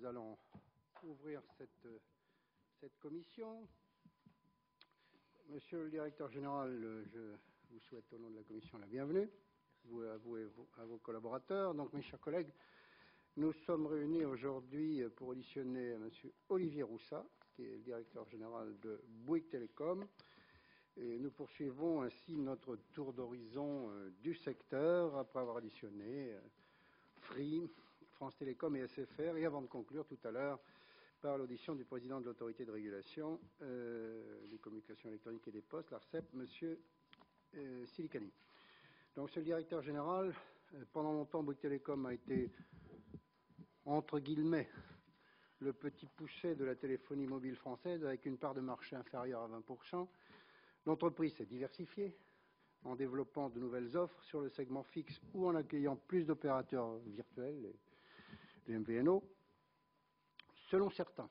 nous allons ouvrir cette commission. Monsieur le directeur général, je vous souhaite au nom de la commission la bienvenue, à vous et à vos collaborateurs. Donc, mes chers collègues, nous sommes réunis aujourd'hui pour auditionner monsieur Olivier Roussat, qui est le directeur général de Bouygues Telecom. Et nous poursuivons ainsi notre tour d'horizon du secteur après avoir auditionné Free, France Télécom et SFR, et avant de conclure tout à l'heure par l'audition du président de l'autorité de régulation des communications électroniques et des postes, l'ARCEP, monsieur Silicani. Donc, monsieur le directeur général, pendant longtemps, Bouygues Telecom a été, entre guillemets, le petit poucet de la téléphonie mobile française, avec une part de marché inférieure à 20%. L'entreprise s'est diversifiée en développant de nouvelles offres sur le segment fixe ou en accueillant plus d'opérateurs virtuels, les MVNO. Selon certains,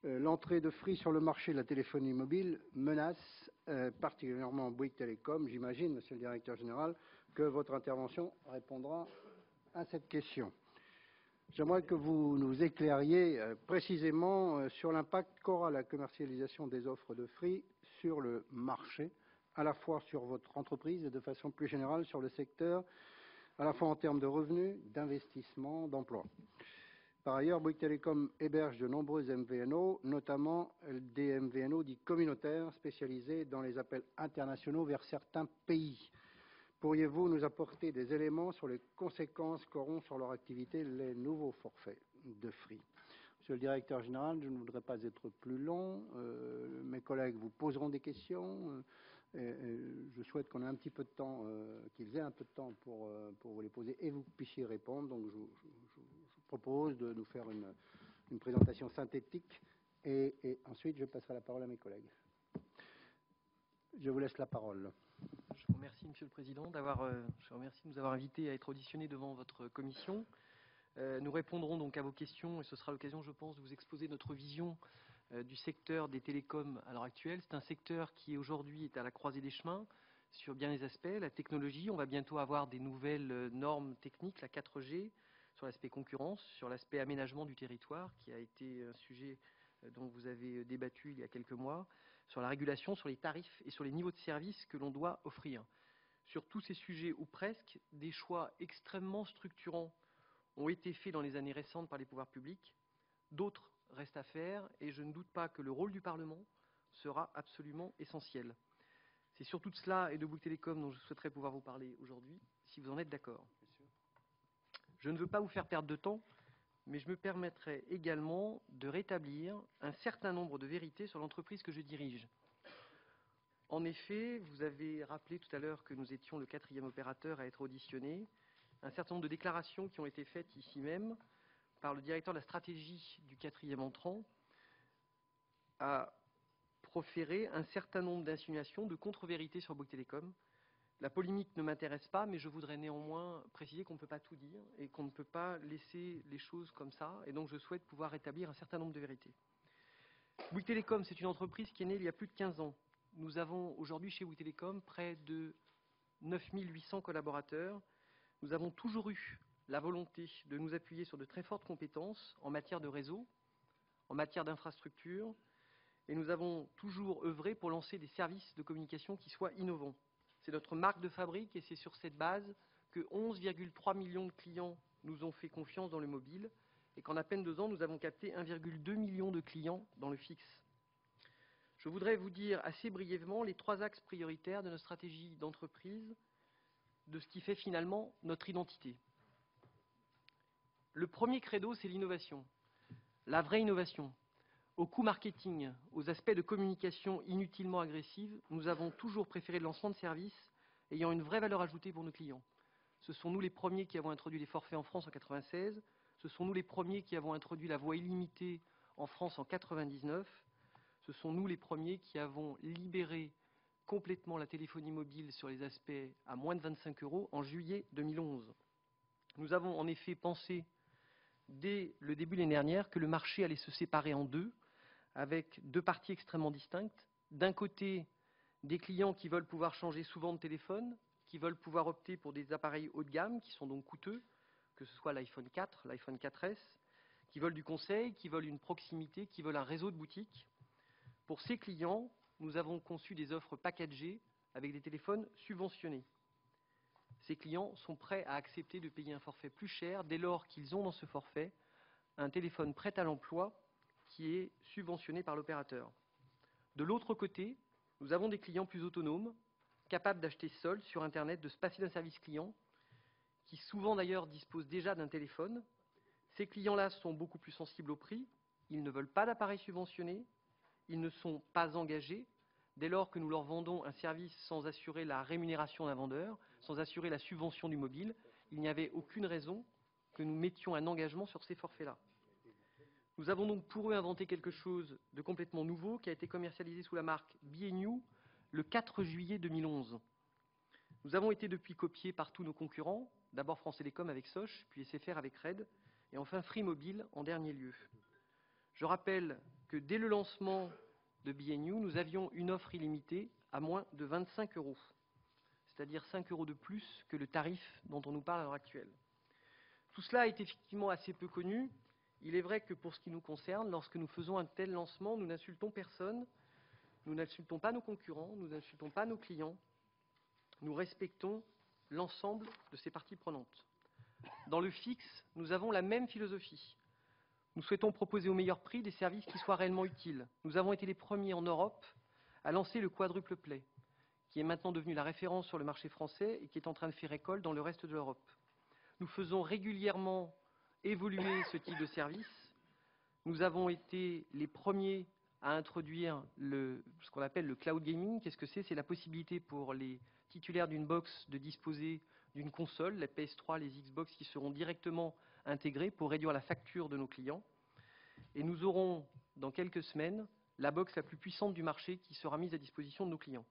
l'entrée de Free sur le marché de la téléphonie mobile menace particulièrement Bouygues Telecom. J'imagine, monsieur le directeur général, que votre intervention répondra à cette question. J'aimerais que vous nous éclairiez précisément sur l'impact qu'aura la commercialisation des offres de Free sur le marché, à la fois sur votre entreprise et de façon plus générale sur le secteur, à la fois en termes de revenus, d'investissement, d'emploi. Par ailleurs, Bouygues Telecom héberge de nombreux MVNO, notamment des MVNO dits communautaires spécialisés dans les appels internationaux vers certains pays. Pourriez-vous nous apporter des éléments sur les conséquences qu'auront sur leur activité les nouveaux forfaits de Free? Monsieur le directeur général, je ne voudrais pas être plus long. Mes collègues vous poseront des questions. Je souhaite qu'on ait un petit peu de temps, qu'ils aient un peu de temps pour vous les poser et vous puissiez répondre. Donc, je vous propose de nous faire une présentation synthétique et ensuite je passerai la parole à mes collègues. Je vous laisse la parole. Je vous remercie, Monsieur le Président, je vous remercie de nous avoir invités à être auditionnés devant votre commission. Nous répondrons donc à vos questions et ce sera l'occasion, je pense, de vous exposer notre vision du secteur des télécoms à l'heure actuelle. C'est un secteur qui aujourd'hui est à la croisée des chemins sur bien des aspects. La technologie, on va bientôt avoir des nouvelles normes techniques, la 4G, sur l'aspect concurrence, sur l'aspect aménagement du territoire, qui a été un sujet dont vous avez débattu il y a quelques mois, sur la régulation, sur les tarifs et sur les niveaux de services que l'on doit offrir. Sur tous ces sujets, ou presque, des choix extrêmement structurants ont été faits dans les années récentes par les pouvoirs publics. D'autres restent à faire et je ne doute pas que le rôle du Parlement sera absolument essentiel. C'est surtout de cela et de Bouygues Telecom dont je souhaiterais pouvoir vous parler aujourd'hui, si vous en êtes d'accord. Je ne veux pas vous faire perdre de temps, mais je me permettrai également de rétablir un certain nombre de vérités sur l'entreprise que je dirige. En effet, vous avez rappelé tout à l'heure que nous étions le 4e opérateur à être auditionné. Un certain nombre de déclarations qui ont été faites ici même par le directeur de la stratégie du 4e entrant a proféré un certain nombre d'insinuations, de contre-vérités sur Bouygues Telecom. La polémique ne m'intéresse pas, mais je voudrais néanmoins préciser qu'on ne peut pas tout dire et qu'on ne peut pas laisser les choses comme ça. Et donc, je souhaite pouvoir rétablir un certain nombre de vérités. Bouygues Telecom, c'est une entreprise qui est née il y a plus de 15 ans. Nous avons aujourd'hui chez Bouygues Telecom près de 9800 collaborateurs. Nous avons toujours eu la volonté de nous appuyer sur de très fortes compétences en matière de réseau, en matière d'infrastructure, et nous avons toujours œuvré pour lancer des services de communication qui soient innovants. C'est notre marque de fabrique et c'est sur cette base que 11,3 millions de clients nous ont fait confiance dans le mobile et qu'en à peine 2 ans, nous avons capté 1,2 million de clients dans le fixe. Je voudrais vous dire assez brièvement les 3 axes prioritaires de notre stratégie d'entreprise, de ce qui fait finalement notre identité. Le premier credo, c'est l'innovation, la vraie innovation. Au coût marketing, aux aspects de communication inutilement agressives, nous avons toujours préféré le lancement de services ayant une vraie valeur ajoutée pour nos clients. Ce sont nous les premiers qui avons introduit les forfaits en France en 1996, ce sont nous les premiers qui avons introduit la voix illimitée en France en 1999, ce sont nous les premiers qui avons libéré complètement la téléphonie mobile sur les aspects à moins de 25 € en juillet 2011. Nous avons en effet pensé dès le début de l'année dernière que le marché allait se séparer en deux, avec 2 parties extrêmement distinctes. D'un côté, des clients qui veulent pouvoir changer souvent de téléphone, qui veulent pouvoir opter pour des appareils haut de gamme, qui sont donc coûteux, que ce soit l'iPhone 4, l'iPhone 4S, qui veulent du conseil, qui veulent une proximité, qui veulent un réseau de boutiques. Pour ces clients, nous avons conçu des offres packagées avec des téléphones subventionnés. Ces clients sont prêts à accepter de payer un forfait plus cher dès lors qu'ils ont dans ce forfait un téléphone prêt à l'emploi qui est subventionné par l'opérateur. De l'autre côté, nous avons des clients plus autonomes, capables d'acheter seuls sur Internet, de se passer d'un service client, qui souvent d'ailleurs disposent déjà d'un téléphone. Ces clients-là sont beaucoup plus sensibles au prix, ils ne veulent pas d'appareil subventionné, ils ne sont pas engagés, dès lors que nous leur vendons un service sans assurer la rémunération d'un vendeur, sans assurer la subvention du mobile, il n'y avait aucune raison que nous mettions un engagement sur ces forfaits-là. Nous avons donc pour eux inventé quelque chose de complètement nouveau qui a été commercialisé sous la marque B&You le 4 juillet 2011. Nous avons été depuis copiés par tous nos concurrents, d'abord France Télécom avec Soch, puis SFR avec Red, et enfin Free Mobile en dernier lieu. Je rappelle que dès le lancement de B&You, nous avions une offre illimitée à moins de 25 €, c'est-à-dire 5 € de plus que le tarif dont on nous parle à l'heure actuelle. Tout cela est effectivement assez peu connu. Il est vrai que pour ce qui nous concerne, lorsque nous faisons un tel lancement, nous n'insultons personne, nous n'insultons pas nos concurrents, nous n'insultons pas nos clients, nous respectons l'ensemble de ces parties prenantes. Dans le fixe, nous avons la même philosophie. Nous souhaitons proposer au meilleur prix des services qui soient réellement utiles. Nous avons été les premiers en Europe à lancer le quadruple play, qui est maintenant devenu la référence sur le marché français et qui est en train de faire école dans le reste de l'Europe. Nous faisons régulièrement évoluer ce type de service. Nous avons été les premiers à introduire ce qu'on appelle le cloud gaming. Qu'est-ce que c'est? C'est la possibilité pour les titulaires d'une box de disposer d'une console, la PS3, les Xbox, qui seront directement intégrés pour réduire la facture de nos clients. Et nous aurons, dans quelques semaines, la box la plus puissante du marché qui sera mise à disposition de nos clients.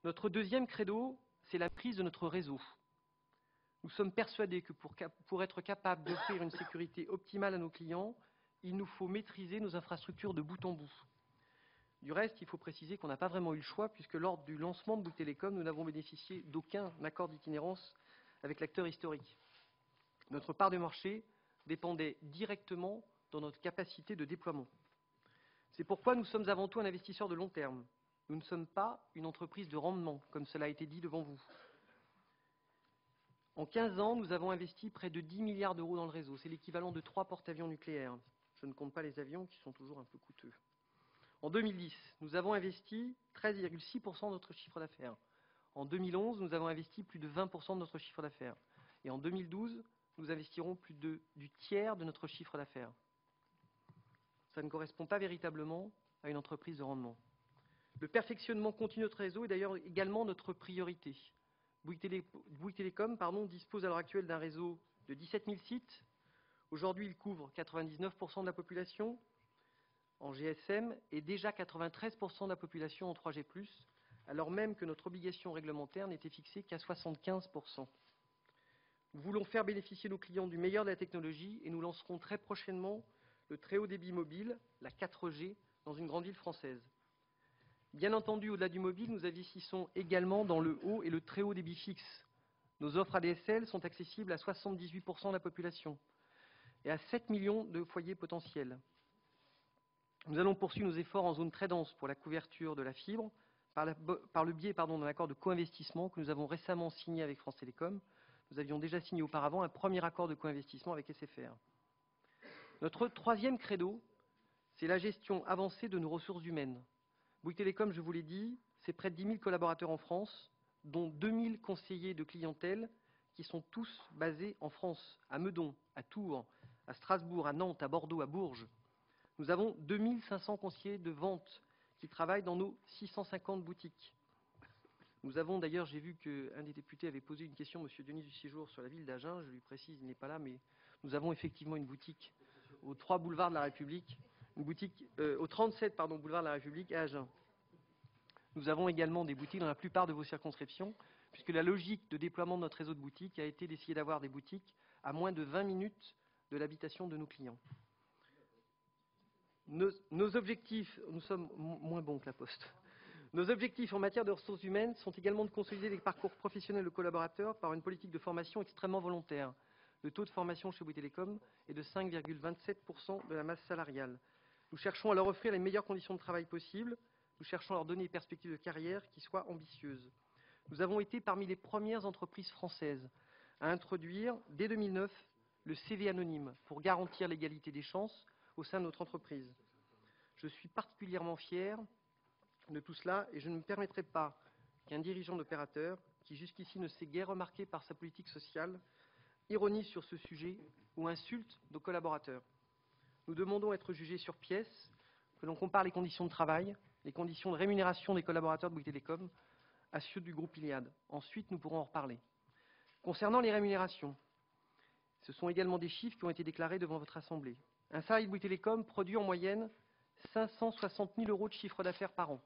Notre deuxième credo, c'est la prise de notre réseau. Nous sommes persuadés que pour être capable d'offrir une sécurité optimale à nos clients, il nous faut maîtriser nos infrastructures de bout en bout. Du reste, il faut préciser qu'on n'a pas vraiment eu le choix, puisque lors du lancement de Bouygues Télécom, nous n'avons bénéficié d'aucun accord d'itinérance avec l'acteur historique. Notre part de marché dépendait directement de notre capacité de déploiement. C'est pourquoi nous sommes avant tout un investisseur de long terme. Nous ne sommes pas une entreprise de rendement, comme cela a été dit devant vous. En 15 ans, nous avons investi près de 10 milliards d'euros dans le réseau. C'est l'équivalent de 3 porte-avions nucléaires. Je ne compte pas les avions qui sont toujours un peu coûteux. En 2010, nous avons investi 13,6% de notre chiffre d'affaires. En 2011, nous avons investi plus de 20% de notre chiffre d'affaires. Et en 2012, nous investirons plus du tiers de notre chiffre d'affaires. Ça ne correspond pas véritablement à une entreprise de rendement. Le perfectionnement continu de notre réseau est d'ailleurs également notre priorité. Bouygues Télécom dispose à l'heure actuelle d'un réseau de 17 000 sites. Aujourd'hui, il couvre 99% de la population en GSM et déjà 93% de la population en 3G+, alors même que notre obligation réglementaire n'était fixée qu'à 75%. Nous voulons faire bénéficier nos clients du meilleur de la technologie et nous lancerons très prochainement le très haut débit mobile, la 4G, dans une grande ville française. Bien entendu, au-delà du mobile, nous investissons également dans le haut et le très haut débit fixe. Nos offres ADSL sont accessibles à 78% de la population et à 7 millions de foyers potentiels. Nous allons poursuivre nos efforts en zone très dense pour la couverture de la fibre par le biais d'un accord de co-investissement que nous avons récemment signé avec France Télécom. Nous avions déjà signé auparavant un premier accord de co-investissement avec SFR. Notre troisième credo, c'est la gestion avancée de nos ressources humaines. Bouygues Télécom, je vous l'ai dit, c'est près de 10 000 collaborateurs en France, dont 2 000 conseillers de clientèle qui sont tous basés en France, à Meudon, à Tours, à Strasbourg, à Nantes, à Bordeaux, à Bourges. Nous avons 2 500 conseillers de vente qui travaillent dans nos 650 boutiques. Nous avons d'ailleurs, j'ai vu qu'un des députés avait posé une question, M. Denis Dussiéjour, sur la ville d'Agen. Je lui précise, il n'est pas là, mais nous avons effectivement une boutique au 3 boulevard de la République, une boutique au 37 boulevard de la République à Agen. Nous avons également des boutiques dans la plupart de vos circonscriptions, puisque la logique de déploiement de notre réseau de boutiques a été d'essayer d'avoir des boutiques à moins de 20 minutes de l'habitation de nos clients. Nos objectifs, nous sommes moins bons que la Poste. Nos objectifs en matière de ressources humaines sont également de consolider les parcours professionnels de collaborateurs par une politique de formation extrêmement volontaire. Le taux de formation chez Bouygues Télécom est de 5,27% de la masse salariale. Nous cherchons à leur offrir les meilleures conditions de travail possibles. Nous cherchons à leur donner des perspectives de carrière qui soient ambitieuses. Nous avons été parmi les premières entreprises françaises à introduire, dès 2009, le CV anonyme pour garantir l'égalité des chances au sein de notre entreprise. Je suis particulièrement fier de tout cela et je ne me permettrai pas qu'un dirigeant d'opérateur, qui jusqu'ici ne s'est guère remarqué par sa politique sociale, ironise sur ce sujet ou insulte nos collaborateurs. Nous demandons à être jugés sur pièce, que l'on compare les conditions de travail, les conditions de rémunération des collaborateurs de Bouygues Télécom à ceux du groupe Iliad. Ensuite, nous pourrons en reparler. Concernant les rémunérations, ce sont également des chiffres qui ont été déclarés devant votre Assemblée. Un salarié de Bouygues Télécom produit en moyenne 560 000 € de chiffre d'affaires par an,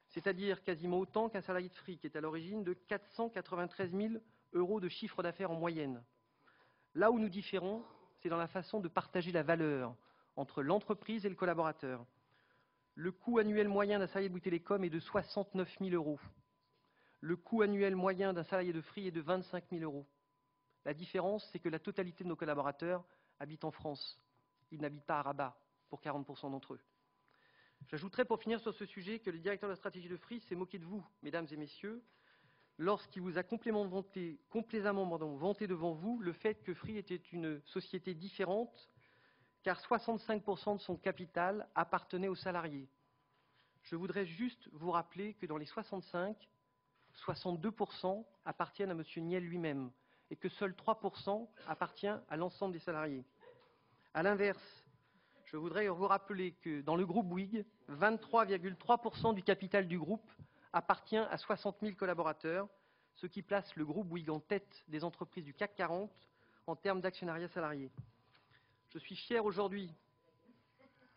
c'est-à-dire quasiment autant qu'un salarié de Free, qui est à l'origine de 493 000 € de chiffre d'affaires en moyenne. Là où nous différons, c'est dans la façon de partager la valeur entre l'entreprise et le collaborateur. Le coût annuel moyen d'un salarié de Bouygues Télécom est de 69 000 €. Le coût annuel moyen d'un salarié de Free est de 25 000 €. La différence, c'est que la totalité de nos collaborateurs habitent en France. Ils n'habitent pas à Rabat, pour 40% d'entre eux. J'ajouterai pour finir sur ce sujet que le directeur de la stratégie de Free s'est moqué de vous, mesdames et messieurs, lorsqu'il vous a complaisamment vanté devant vous le fait que Free était une société différente, car 65% de son capital appartenait aux salariés. Je voudrais juste vous rappeler que dans les 65, 62% appartiennent à M. Niel lui-même et que seul 3% appartient à l'ensemble des salariés. À l'inverse, je voudrais vous rappeler que dans le groupe Bouygues, 23,3% du capital du groupe appartient à 60 000 collaborateurs, ce qui place le groupe Bouygues en tête des entreprises du CAC 40 en termes d'actionnariat salarié. Je suis fier aujourd'hui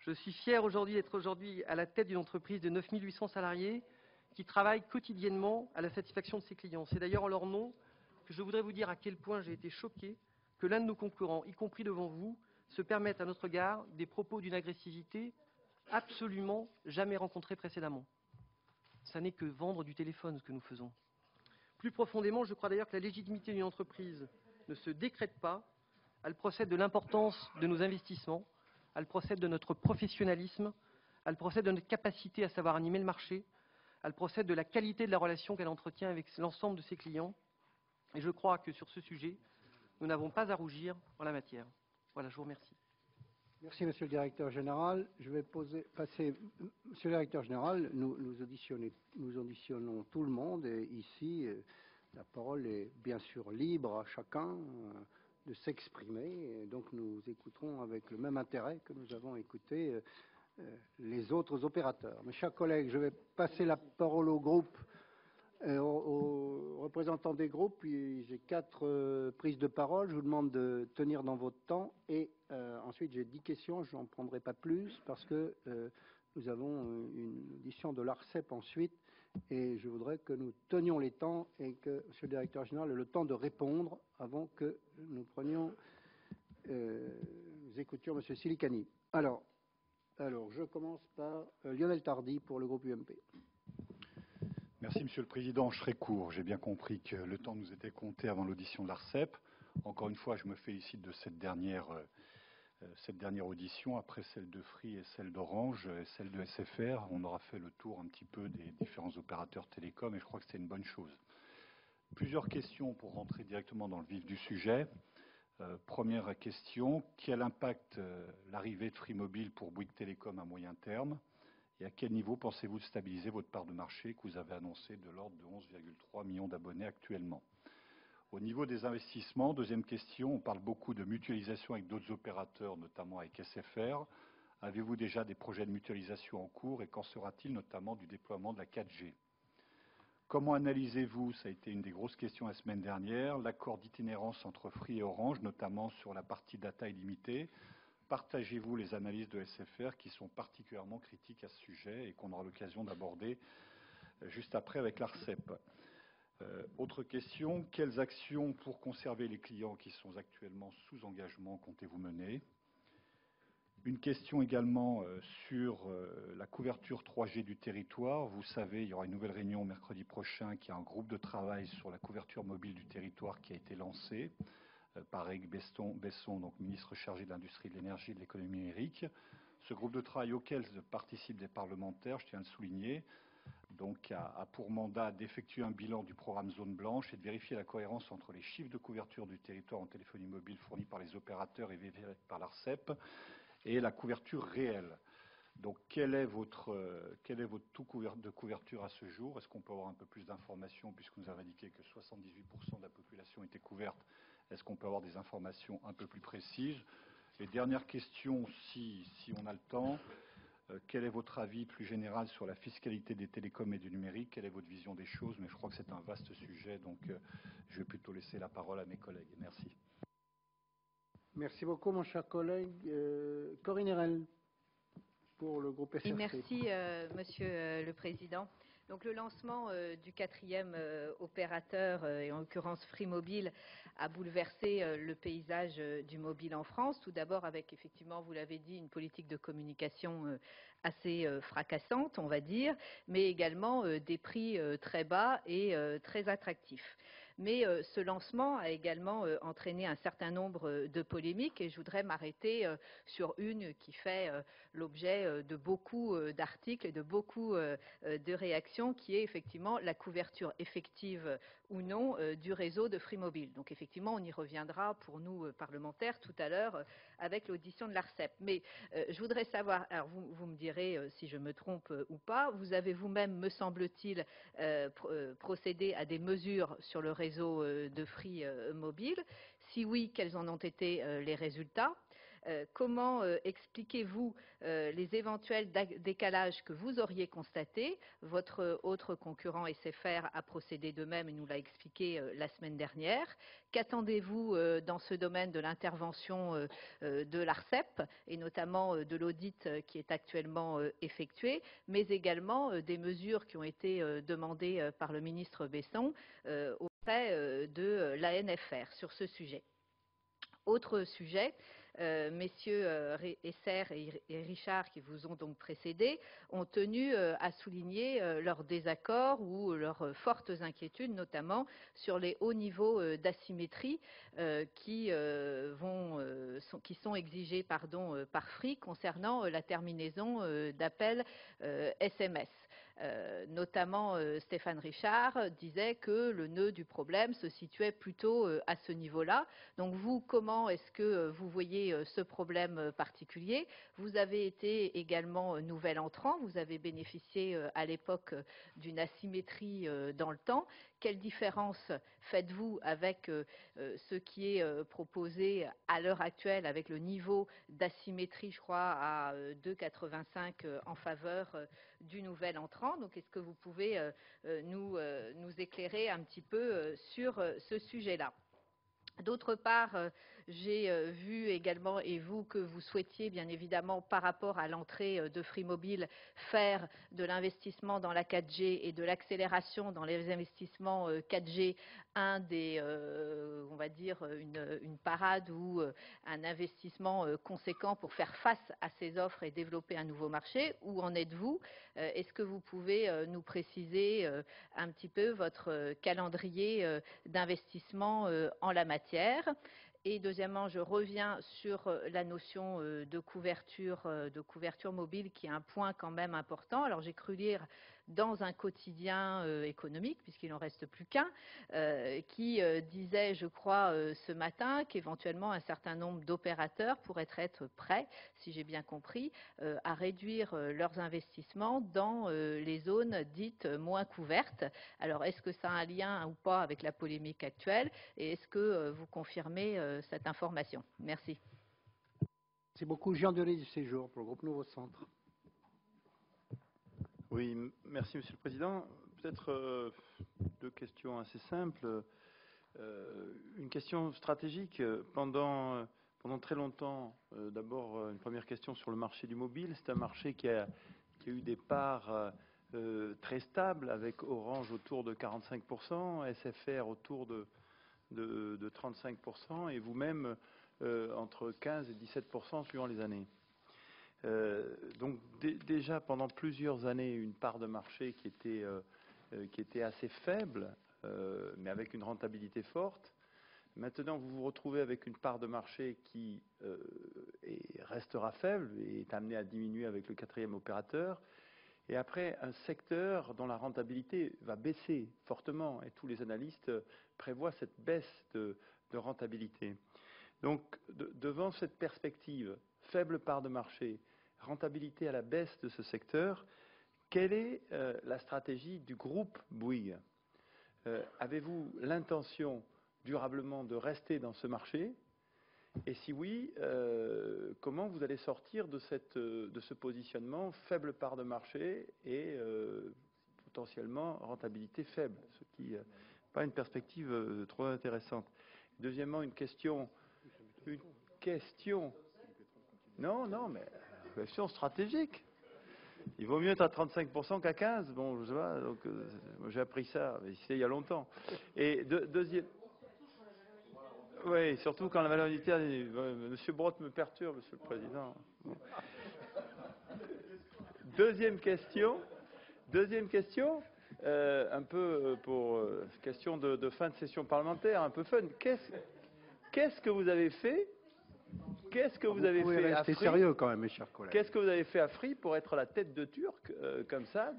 d'être à la tête d'une entreprise de 9 800 salariés qui travaillent quotidiennement à la satisfaction de ses clients. C'est d'ailleurs en leur nom que je voudrais vous dire à quel point j'ai été choqué que l'un de nos concurrents, y compris devant vous, se permette à notre égard des propos d'une agressivité absolument jamais rencontrée précédemment. Ça n'est que vendre du téléphone, ce que nous faisons. Plus profondément, je crois d'ailleurs que la légitimité d'une entreprise ne se décrète pas. Elle procède de l'importance de nos investissements, elle procède de notre professionnalisme, elle procède de notre capacité à savoir animer le marché, elle procède de la qualité de la relation qu'elle entretient avec l'ensemble de ses clients. Et je crois que sur ce sujet, nous n'avons pas à rougir en la matière. Voilà, je vous remercie. Merci, Monsieur le Directeur Général. Je vais passer, Monsieur le Directeur Général, nous auditionnons tout le monde et ici, la parole est bien sûr libre à chacun de s'exprimer. Donc nous écouterons avec le même intérêt que nous avons écouté les autres opérateurs. Mes chers collègues, je vais passer la parole au groupe. Aux représentants des groupes, j'ai 4 prises de parole. Je vous demande de tenir dans votre temps. Et ensuite, j'ai 10 questions. Je n'en prendrai pas plus parce que nous avons une audition de l'ARCEP ensuite. Et je voudrais que nous tenions les temps et que Monsieur le Directeur Général ait le temps de répondre avant que nous écoutions Monsieur Silicani. Alors, je commence par Lionel Tardy pour le groupe UMP. Merci, Monsieur le Président. Je serai court. J'ai bien compris que le temps nous était compté avant l'audition de l'ARCEP. Encore une fois, je me félicite de cette dernière audition, après celle de Free et celle d'Orange et celle de SFR. On aura fait le tour un petit peu des différents opérateurs télécoms et je crois que c'est une bonne chose. Plusieurs questions pour rentrer directement dans le vif du sujet. Première question, quel impact l'arrivée de Free Mobile pour Bouygues Télécom à moyen terme? Et à quel niveau pensez-vous de stabiliser votre part de marché que vous avez annoncé de l'ordre de 11,3 millions d'abonnés actuellement? Au niveau des investissements, deuxième question, on parle beaucoup de mutualisation avec d'autres opérateurs, notamment avec SFR. Avez-vous déjà des projets de mutualisation en cours et qu'en sera-t-il notamment du déploiement de la 4G? Comment analysez-vous, ça a été une des grosses questions la semaine dernière, l'accord d'itinérance entre Free et Orange, notamment sur la partie data illimitée? Partagez-vous les analyses de SFR qui sont particulièrement critiques à ce sujet et qu'on aura l'occasion d'aborder juste après avec l'ARCEP? Autre question, quelles actions pour conserver les clients qui sont actuellement sous engagement comptez-vous mener? Une question également sur la couverture 3G du territoire. Vous savez, il y aura une nouvelle réunion mercredi prochain qui a un groupe de travail sur la couverture mobile du territoire qui a été lancé. par Éric Besson, donc ministre chargé de l'Industrie, de l'Énergie et de l'Économie numérique. Ce groupe de travail auquel participent des parlementaires, je tiens à le souligner, donc a pour mandat d'effectuer un bilan du programme Zone Blanche et de vérifier la cohérence entre les chiffres de couverture du territoire en téléphonie mobile fournis par les opérateurs et vérifiés par l'ARCEP et la couverture réelle. Donc, quel est votre taux de couverture à ce jour? Est-ce qu'on peut avoir un peu plus d'informations, puisque vous avez indiqué que 78% de la population était couverte? Est-ce qu'on peut avoir des informations un peu plus précises? Et dernière question, si on a le temps, quel est votre avis plus général sur la fiscalité des télécoms et du numérique? Quelle est votre vision des choses? Mais je crois que c'est un vaste sujet, donc je vais plutôt laisser la parole à mes collègues. Merci. Merci beaucoup, mon cher collègue. Corinne Erel, pour le groupe SRC. Merci, Monsieur le Président. Donc, le lancement du 4e opérateur, et en l'occurrence Free Mobile, a bouleversé le paysage du mobile en France. Tout d'abord avec, effectivement, vous l'avez dit, une politique de communication assez fracassante, on va dire, mais également des prix très bas et très attractifs. Mais ce lancement a également entraîné un certain nombre de polémiques et je voudrais m'arrêter sur une qui fait l'objet de beaucoup d'articles et de beaucoup de réactions, qui est effectivement la couverture effective ou non du réseau de Free Mobile. Donc effectivement, on y reviendra pour nous parlementaires tout à l'heure avec l'audition de l'ARCEP. Mais je voudrais savoir, alors vous me direz si je me trompe ou pas, vous avez vous-même, me semble-t-il, procédé à des mesures sur le réseau de Free Mobile. Si oui, quels en ont été les résultats? Comment expliquez-vous les éventuels décalages que vous auriez constatés? Votre autre concurrent SFR a procédé de même et nous l'a expliqué la semaine dernière. Qu'attendez-vous dans ce domaine de l'intervention de l'ARCEP et notamment de l'audit qui est actuellement effectué, mais également des mesures qui ont été demandées par le ministre Besson auprès de l'ANFR sur ce sujet? Autre sujet, messieurs Esser et Richard, qui vous ont donc précédé, ont tenu à souligner leurs désaccords ou leurs fortes inquiétudes, notamment sur les hauts niveaux d'asymétrie qui sont exigés par Free concernant la terminaison d'appels SMS. Notamment Stéphane Richard disait que le nœud du problème se situait plutôt à ce niveau-là. Donc vous, comment est-ce que vous voyez ce problème particulier? Vous avez été également nouvel entrant, vous avez bénéficié à l'époque d'une asymétrie dans le temps. Quelle différence faites-vous avec ce qui est proposé à l'heure actuelle avec le niveau d'asymétrie, je crois, à 2,85 en faveur du nouvel entrant? Donc, est-ce que vous pouvez nous éclairer un petit peu sur ce sujet-là? D'autre part, j'ai vu également, et vous, que vous souhaitiez bien évidemment par rapport à l'entrée de Free Mobile faire de l'investissement dans la 4G et de l'accélération dans les investissements 4G on va dire une parade ou un investissement conséquent pour faire face à ces offres et développer un nouveau marché. Où en êtes-vous? Est-ce que vous pouvez nous préciser un petit peu votre calendrier d'investissement en la matière? Et deuxièmement, je reviens sur la notion de couverture mobile, qui est un point quand même important. Alors, j'ai cru lire dans un quotidien économique, puisqu'il n'en reste plus qu'un, qui disait, je crois, ce matin, qu'éventuellement un certain nombre d'opérateurs pourraient être prêts, si j'ai bien compris, à réduire leurs investissements dans les zones dites moins couvertes. Alors, est-ce que ça a un lien ou pas avec la polémique actuelle? Et est-ce que vous confirmez cette information? Merci. Merci beaucoup. Jean-Denis du Séjour pour le groupe Nouveau Centre. Oui, merci Monsieur le Président. Peut-être deux questions assez simples. Une question stratégique. Pendant très longtemps, d'abord une première question sur le marché du mobile. C'est un marché qui a eu des parts très stables, avec Orange autour de 45%, SFR autour de 35% et vous-même entre 15 et 17% suivant les années. Donc déjà pendant plusieurs années, une part de marché qui était assez faible, mais avec une rentabilité forte. Maintenant, vous vous retrouvez avec une part de marché qui restera faible et est amenée à diminuer avec le quatrième opérateur. Et après, un secteur dont la rentabilité va baisser fortement. Et tous les analystes prévoient cette baisse de rentabilité. Donc, devant cette perspective, faible part de marché, rentabilité à la baisse de ce secteur, quelle est la stratégie du groupe Bouygues? Avez-vous l'intention durablement de rester dans ce marché? Et si oui, comment vous allez sortir de ce positionnement faible part de marché et potentiellement rentabilité faible, ce qui n'est pas une perspective trop intéressante. Deuxièmement, une question. Non, mais une question stratégique. Il vaut mieux être à 35% qu'à 15%. Bon, je sais pas, donc j'ai appris ça, mais c'était il y a longtemps. Et deuxième. Oui, surtout quand la valeur unitaire. Monsieur Brotte me perturbe, Monsieur le Président. Bon. Deuxième question, un peu pour question de fin de session parlementaire, un peu fun. Qu'est-ce que vous avez fait? Qu'est-ce que vous avez fait à Free? Sérieux quand même, mes chers collègues. Qu'est-ce que vous avez fait à Free pour être la tête de Turc comme ça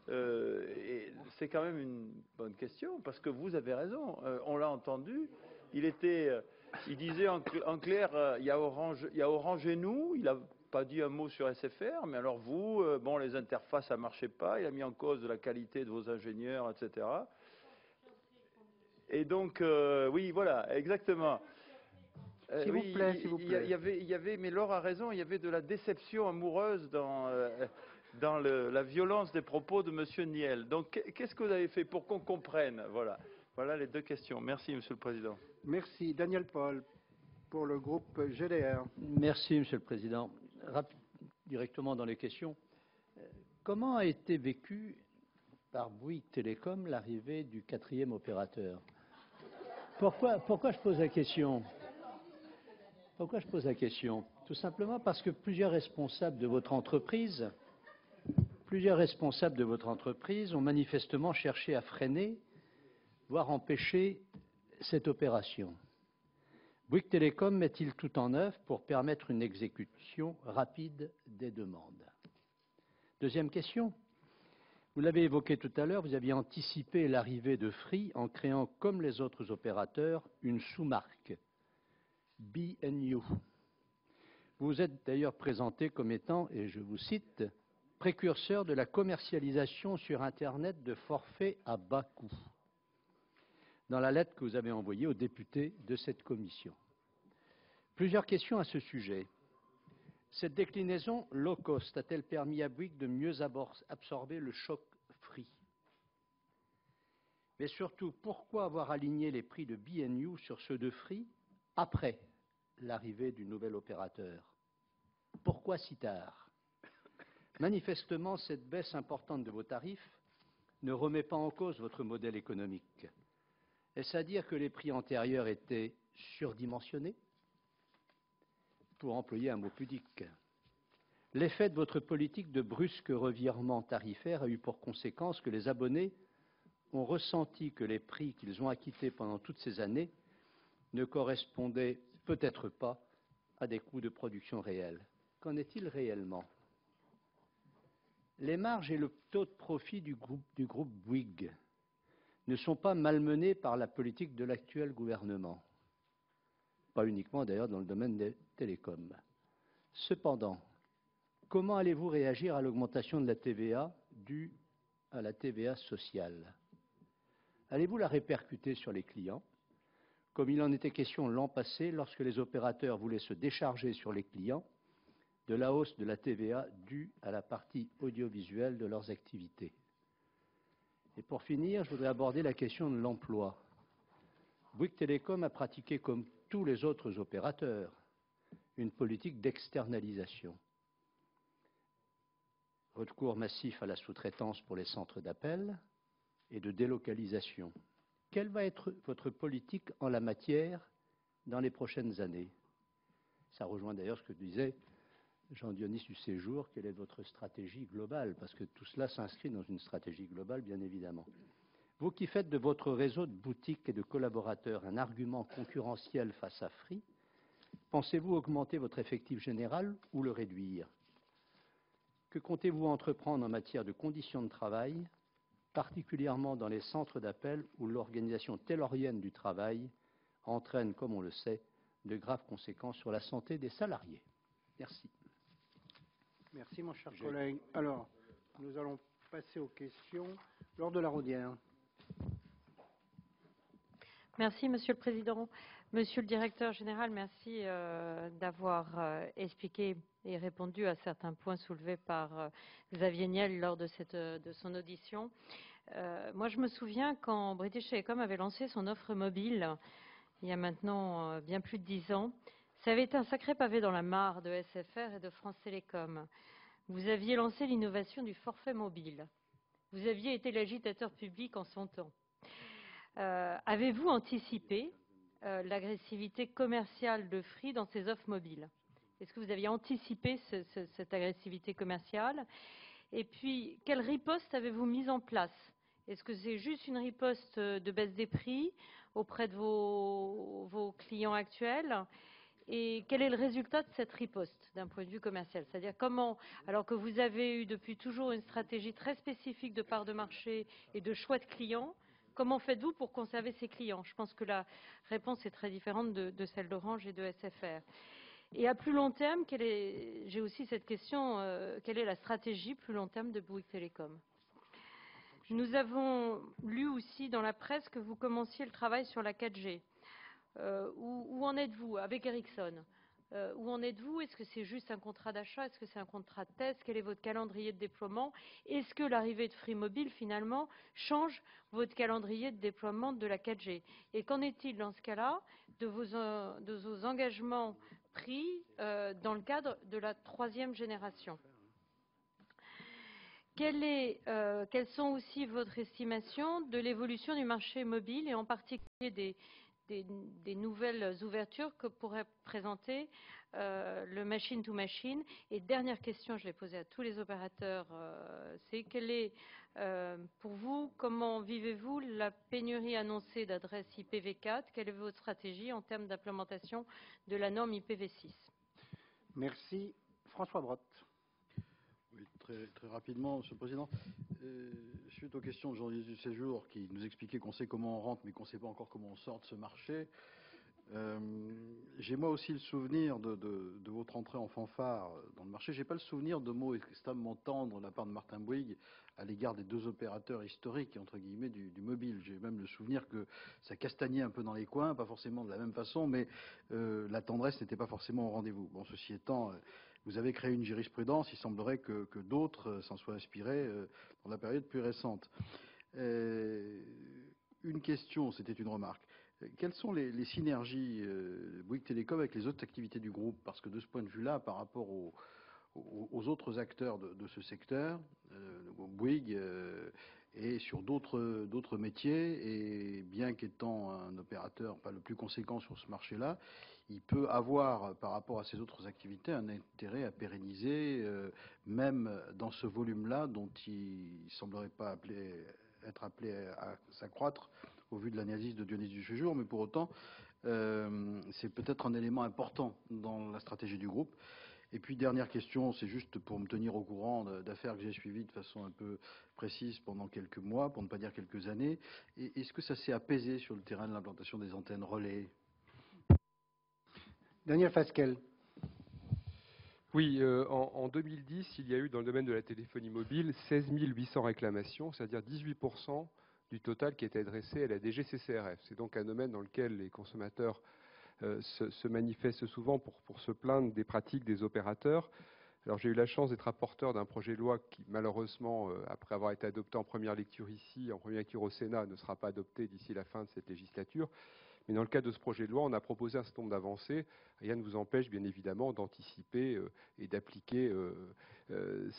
c'est quand même une bonne question parce que vous avez raison. On l'a entendu. Il disait en clair, il y a Orange et nous. Il n'a pas dit un mot sur SFR, mais alors vous, bon, les interfaces, ça ne marchait pas. Il a mis en cause la qualité de vos ingénieurs, etc. Et donc, oui, voilà, exactement. S'il vous plaît. Il y avait, mais Laure a raison, il y avait de la déception amoureuse dans la violence des propos de M. Niel. Donc, qu'est-ce que vous avez fait pour qu'on comprenne? Voilà les deux questions. Merci, Monsieur le Président. Merci. Daniel Paul, pour le groupe GDR. Merci, Monsieur le Président. Directement dans les questions. Comment a été vécu par Bouygues Télécom l'arrivée du quatrième opérateur? Pourquoi je pose la question? Pourquoi je pose la question? Tout simplement parce que plusieurs responsables de votre entreprise ont manifestement cherché à freiner, voire empêcher cette opération. Bouygues Télécom met-il tout en œuvre pour permettre une exécution rapide des demandes? Deuxième question. Vous l'avez évoqué tout à l'heure, vous aviez anticipé l'arrivée de Free en créant, comme les autres opérateurs, une sous-marque, B&U. Vous vous êtes d'ailleurs présenté comme étant, et je vous cite, précurseur de la commercialisation sur Internet de forfaits à bas coût, dans la lettre que vous avez envoyée aux députés de cette commission. Plusieurs questions à ce sujet. Cette déclinaison low cost a-t-elle permis à Bouygues de mieux absorber le choc Free? Mais surtout, pourquoi avoir aligné les prix de B&U sur ceux de Free après l'arrivée du nouvel opérateur? Pourquoi si tard? Manifestement, cette baisse importante de vos tarifs ne remet pas en cause votre modèle économique. Est-ce à dire que les prix antérieurs étaient surdimensionnés? Pour employer un mot pudique. L'effet de votre politique de brusque revirement tarifaire a eu pour conséquence que les abonnés ont ressenti que les prix qu'ils ont acquittés pendant toutes ces années ne correspondaient peut-être pas à des coûts de production réels. Qu'en est-il réellement? Les marges et le taux de profit du groupe Bouygues ne sont pas malmenés par la politique de l'actuel gouvernement. Pas uniquement d'ailleurs dans le domaine des télécoms. Cependant, comment allez-vous réagir à l'augmentation de la TVA due à la TVA sociale? Allez-vous la répercuter sur les clients, comme il en était question l'an passé lorsque les opérateurs voulaient se décharger sur les clients de la hausse de la TVA due à la partie audiovisuelle de leurs activités? Et pour finir, je voudrais aborder la question de l'emploi. Bouygues Télécom a pratiqué, comme tous les autres opérateurs, une politique d'externalisation. Recours massif à la sous-traitance pour les centres d'appel et de délocalisation. Quelle va être votre politique en la matière dans les prochaines années? Ça rejoint d'ailleurs ce que disait Jean-Dionis du Séjour. Quelle est votre stratégie globale? Parce que tout cela s'inscrit dans une stratégie globale, bien évidemment. Vous qui faites de votre réseau de boutiques et de collaborateurs un argument concurrentiel face à Free, pensez-vous augmenter votre effectif général ou le réduire? Que comptez-vous entreprendre en matière de conditions de travail, particulièrement dans les centres d'appel où l'organisation taylorienne du travail entraîne, comme on le sait, de graves conséquences sur la santé des salariés? Merci. Merci, mon cher collègue. Alors, nous allons passer aux questions. Laure de la Raudière. Merci, Monsieur le Président. Monsieur le Directeur général, merci d'avoir expliqué et répondu à certains points soulevés par Xavier Niel lors de son audition. Moi, je me souviens quand British Telecom avait lancé son offre mobile, il y a maintenant bien plus de 10 ans, ça avait été un sacré pavé dans la mare de SFR et de France Télécom. Vous aviez lancé l'innovation du forfait mobile. Vous aviez été l'agitateur public en son temps. Avez-vous anticipé l'agressivité commerciale de Free dans ses offres mobiles? Est-ce que vous aviez anticipé cette agressivité commerciale? Et puis, quelle riposte avez-vous mise en place? Est-ce que c'est juste une riposte de baisse des prix auprès de vos clients actuels? Et quel est le résultat de cette riposte d'un point de vue commercial? C'est-à-dire comment, alors que vous avez eu depuis toujours une stratégie très spécifique de part de marché et de choix de clients, comment faites-vous pour conserver ces clients? Je pense que la réponse est très différente de celle d'Orange et de SFR. Et à plus long terme, j'ai aussi cette question, quelle est la stratégie plus long terme de Bouygues Telecom? Nous avons lu aussi dans la presse que vous commenciez le travail sur la 4G. Où en êtes-vous avec Ericsson? Où en êtes-vous? Est-ce que c'est juste un contrat d'achat? Est-ce que c'est un contrat de test? Quel est votre calendrier de déploiement? Est-ce que l'arrivée de Free Mobile, finalement, change votre calendrier de déploiement de la 4G? Et qu'en est-il dans ce cas-là de vos engagements pris dans le cadre de la 3e génération? Quelles sont aussi votre estimation de l'évolution du marché mobile et en particulier des nouvelles ouvertures que pourrait présenter le machine-to-machine? Et dernière question, je l'ai posée à tous les opérateurs, c'est pour vous, comment vivez-vous la pénurie annoncée d'adresses IPv4? Quelle est votre stratégie en termes d'implémentation de la norme IPv6? Merci. François Brotte. Oui, très rapidement, Monsieur le Président. Suite aux questions de Jean-Yves du Séjour qui nous expliquait qu'on sait comment on rentre mais qu'on ne sait pas encore comment on sort de ce marché, j'ai moi aussi le souvenir de votre entrée en fanfare dans le marché. Je n'ai pas le souvenir de mots extrêmement tendres de la part de Martin Bouygues à l'égard des 2 opérateurs historiques, entre guillemets, du mobile. J'ai même le souvenir que ça castagnait un peu dans les coins, pas forcément de la même façon, mais la tendresse n'était pas forcément au rendez-vous. Bon, ceci étant, vous avez créé une jurisprudence, il semblerait que d'autres s'en soient inspirés dans la période plus récente. Une question, c'était une remarque. Quelles sont les synergies Bouygues Telecom avec les autres activités du groupe? Parce que de ce point de vue-là, par rapport aux autres acteurs de ce secteur, Bouygues est sur d'autres métiers, et bien qu'étant un opérateur pas le plus conséquent sur ce marché-là, il peut avoir, par rapport à ses autres activités, un intérêt à pérenniser, même dans ce volume-là, dont il ne semblerait pas être appelé à s'accroître au vu de l'analyse de Dionys du Séjour, mais pour autant, c'est peut-être un élément important dans la stratégie du groupe. Et puis, dernière question, c'est juste pour me tenir au courant d'affaires que j'ai suivies de façon un peu précise pendant quelques mois, pour ne pas dire quelques années. Est-ce que ça s'est apaisé sur le terrain de l'implantation des antennes relais? Daniel Fasquelle. Oui, en 2010, il y a eu dans le domaine de la téléphonie mobile 16 800 réclamations, c'est-à-dire 18% du total qui était adressé à la DGCCRF. C'est donc un domaine dans lequel les consommateurs se manifestent souvent pour se plaindre des pratiques des opérateurs. Alors j'ai eu la chance d'être rapporteur d'un projet de loi qui, malheureusement, après avoir été adopté en première lecture ici, en première lecture au Sénat, ne sera pas adopté d'ici la fin de cette législature. Mais dans le cadre de ce projet de loi, on a proposé un certain nombre d'avancées. Rien ne vous empêche, bien évidemment, d'anticiper et d'appliquer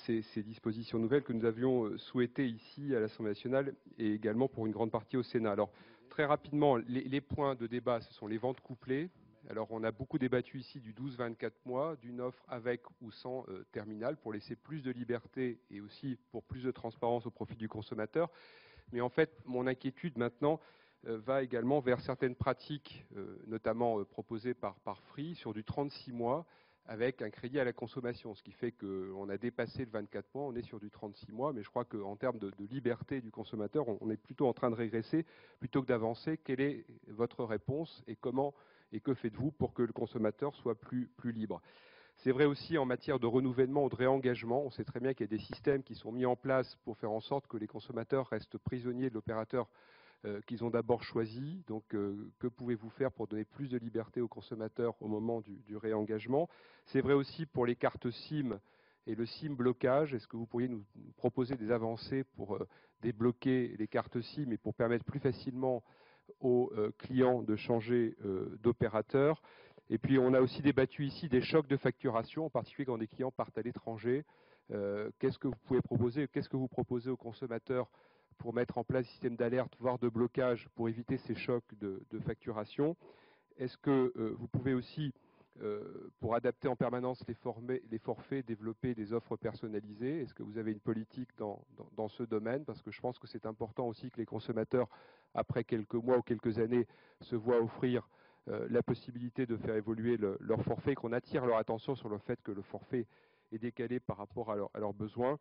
ces dispositions nouvelles que nous avions souhaitées ici à l'Assemblée nationale et également pour une grande partie au Sénat. Alors, très rapidement, les points de débat, ce sont les ventes couplées. Alors, on a beaucoup débattu ici du 12-24 mois, d'une offre avec ou sans terminal pour laisser plus de liberté et aussi pour plus de transparence au profit du consommateur. Mais en fait, mon inquiétude maintenant va également vers certaines pratiques, notamment proposées par Free, sur du 36 mois, avec un crédit à la consommation, ce qui fait qu'on a dépassé le 24 mois, on est sur du 36 mois, mais je crois qu'en termes de liberté du consommateur, on est plutôt en train de régresser plutôt que d'avancer. Quelle est votre réponse et comment et que faites-vous pour que le consommateur soit plus libre? C'est vrai aussi en matière de renouvellement ou de réengagement. On sait très bien qu'il y a des systèmes qui sont mis en place pour faire en sorte que les consommateurs restent prisonniers de l'opérateur qu'ils ont d'abord choisi. Donc, que pouvez-vous faire pour donner plus de liberté aux consommateurs au moment du réengagement? C'est vrai aussi pour les cartes SIM et le SIM blocage. Est-ce que vous pourriez nous proposer des avancées pour débloquer les cartes SIM et pour permettre plus facilement aux clients de changer d'opérateur? Et puis, on a aussi débattu ici des chocs de facturation, en particulier quand des clients partent à l'étranger. Qu'est-ce que vous pouvez proposer? Qu'est-ce que vous proposez aux consommateurs pour mettre en place un système d'alerte, voire de blocage, pour éviter ces chocs de facturation? Est-ce que vous pouvez aussi, pour adapter en permanence les forfaits, développer des offres personnalisées? Est-ce que vous avez une politique dans ce domaine? Parce que je pense que c'est important aussi que les consommateurs, après quelques mois ou quelques années, se voient offrir la possibilité de faire évoluer leur forfait, qu'on attire leur attention sur le fait que le forfait est décalé par rapport à leurs besoins.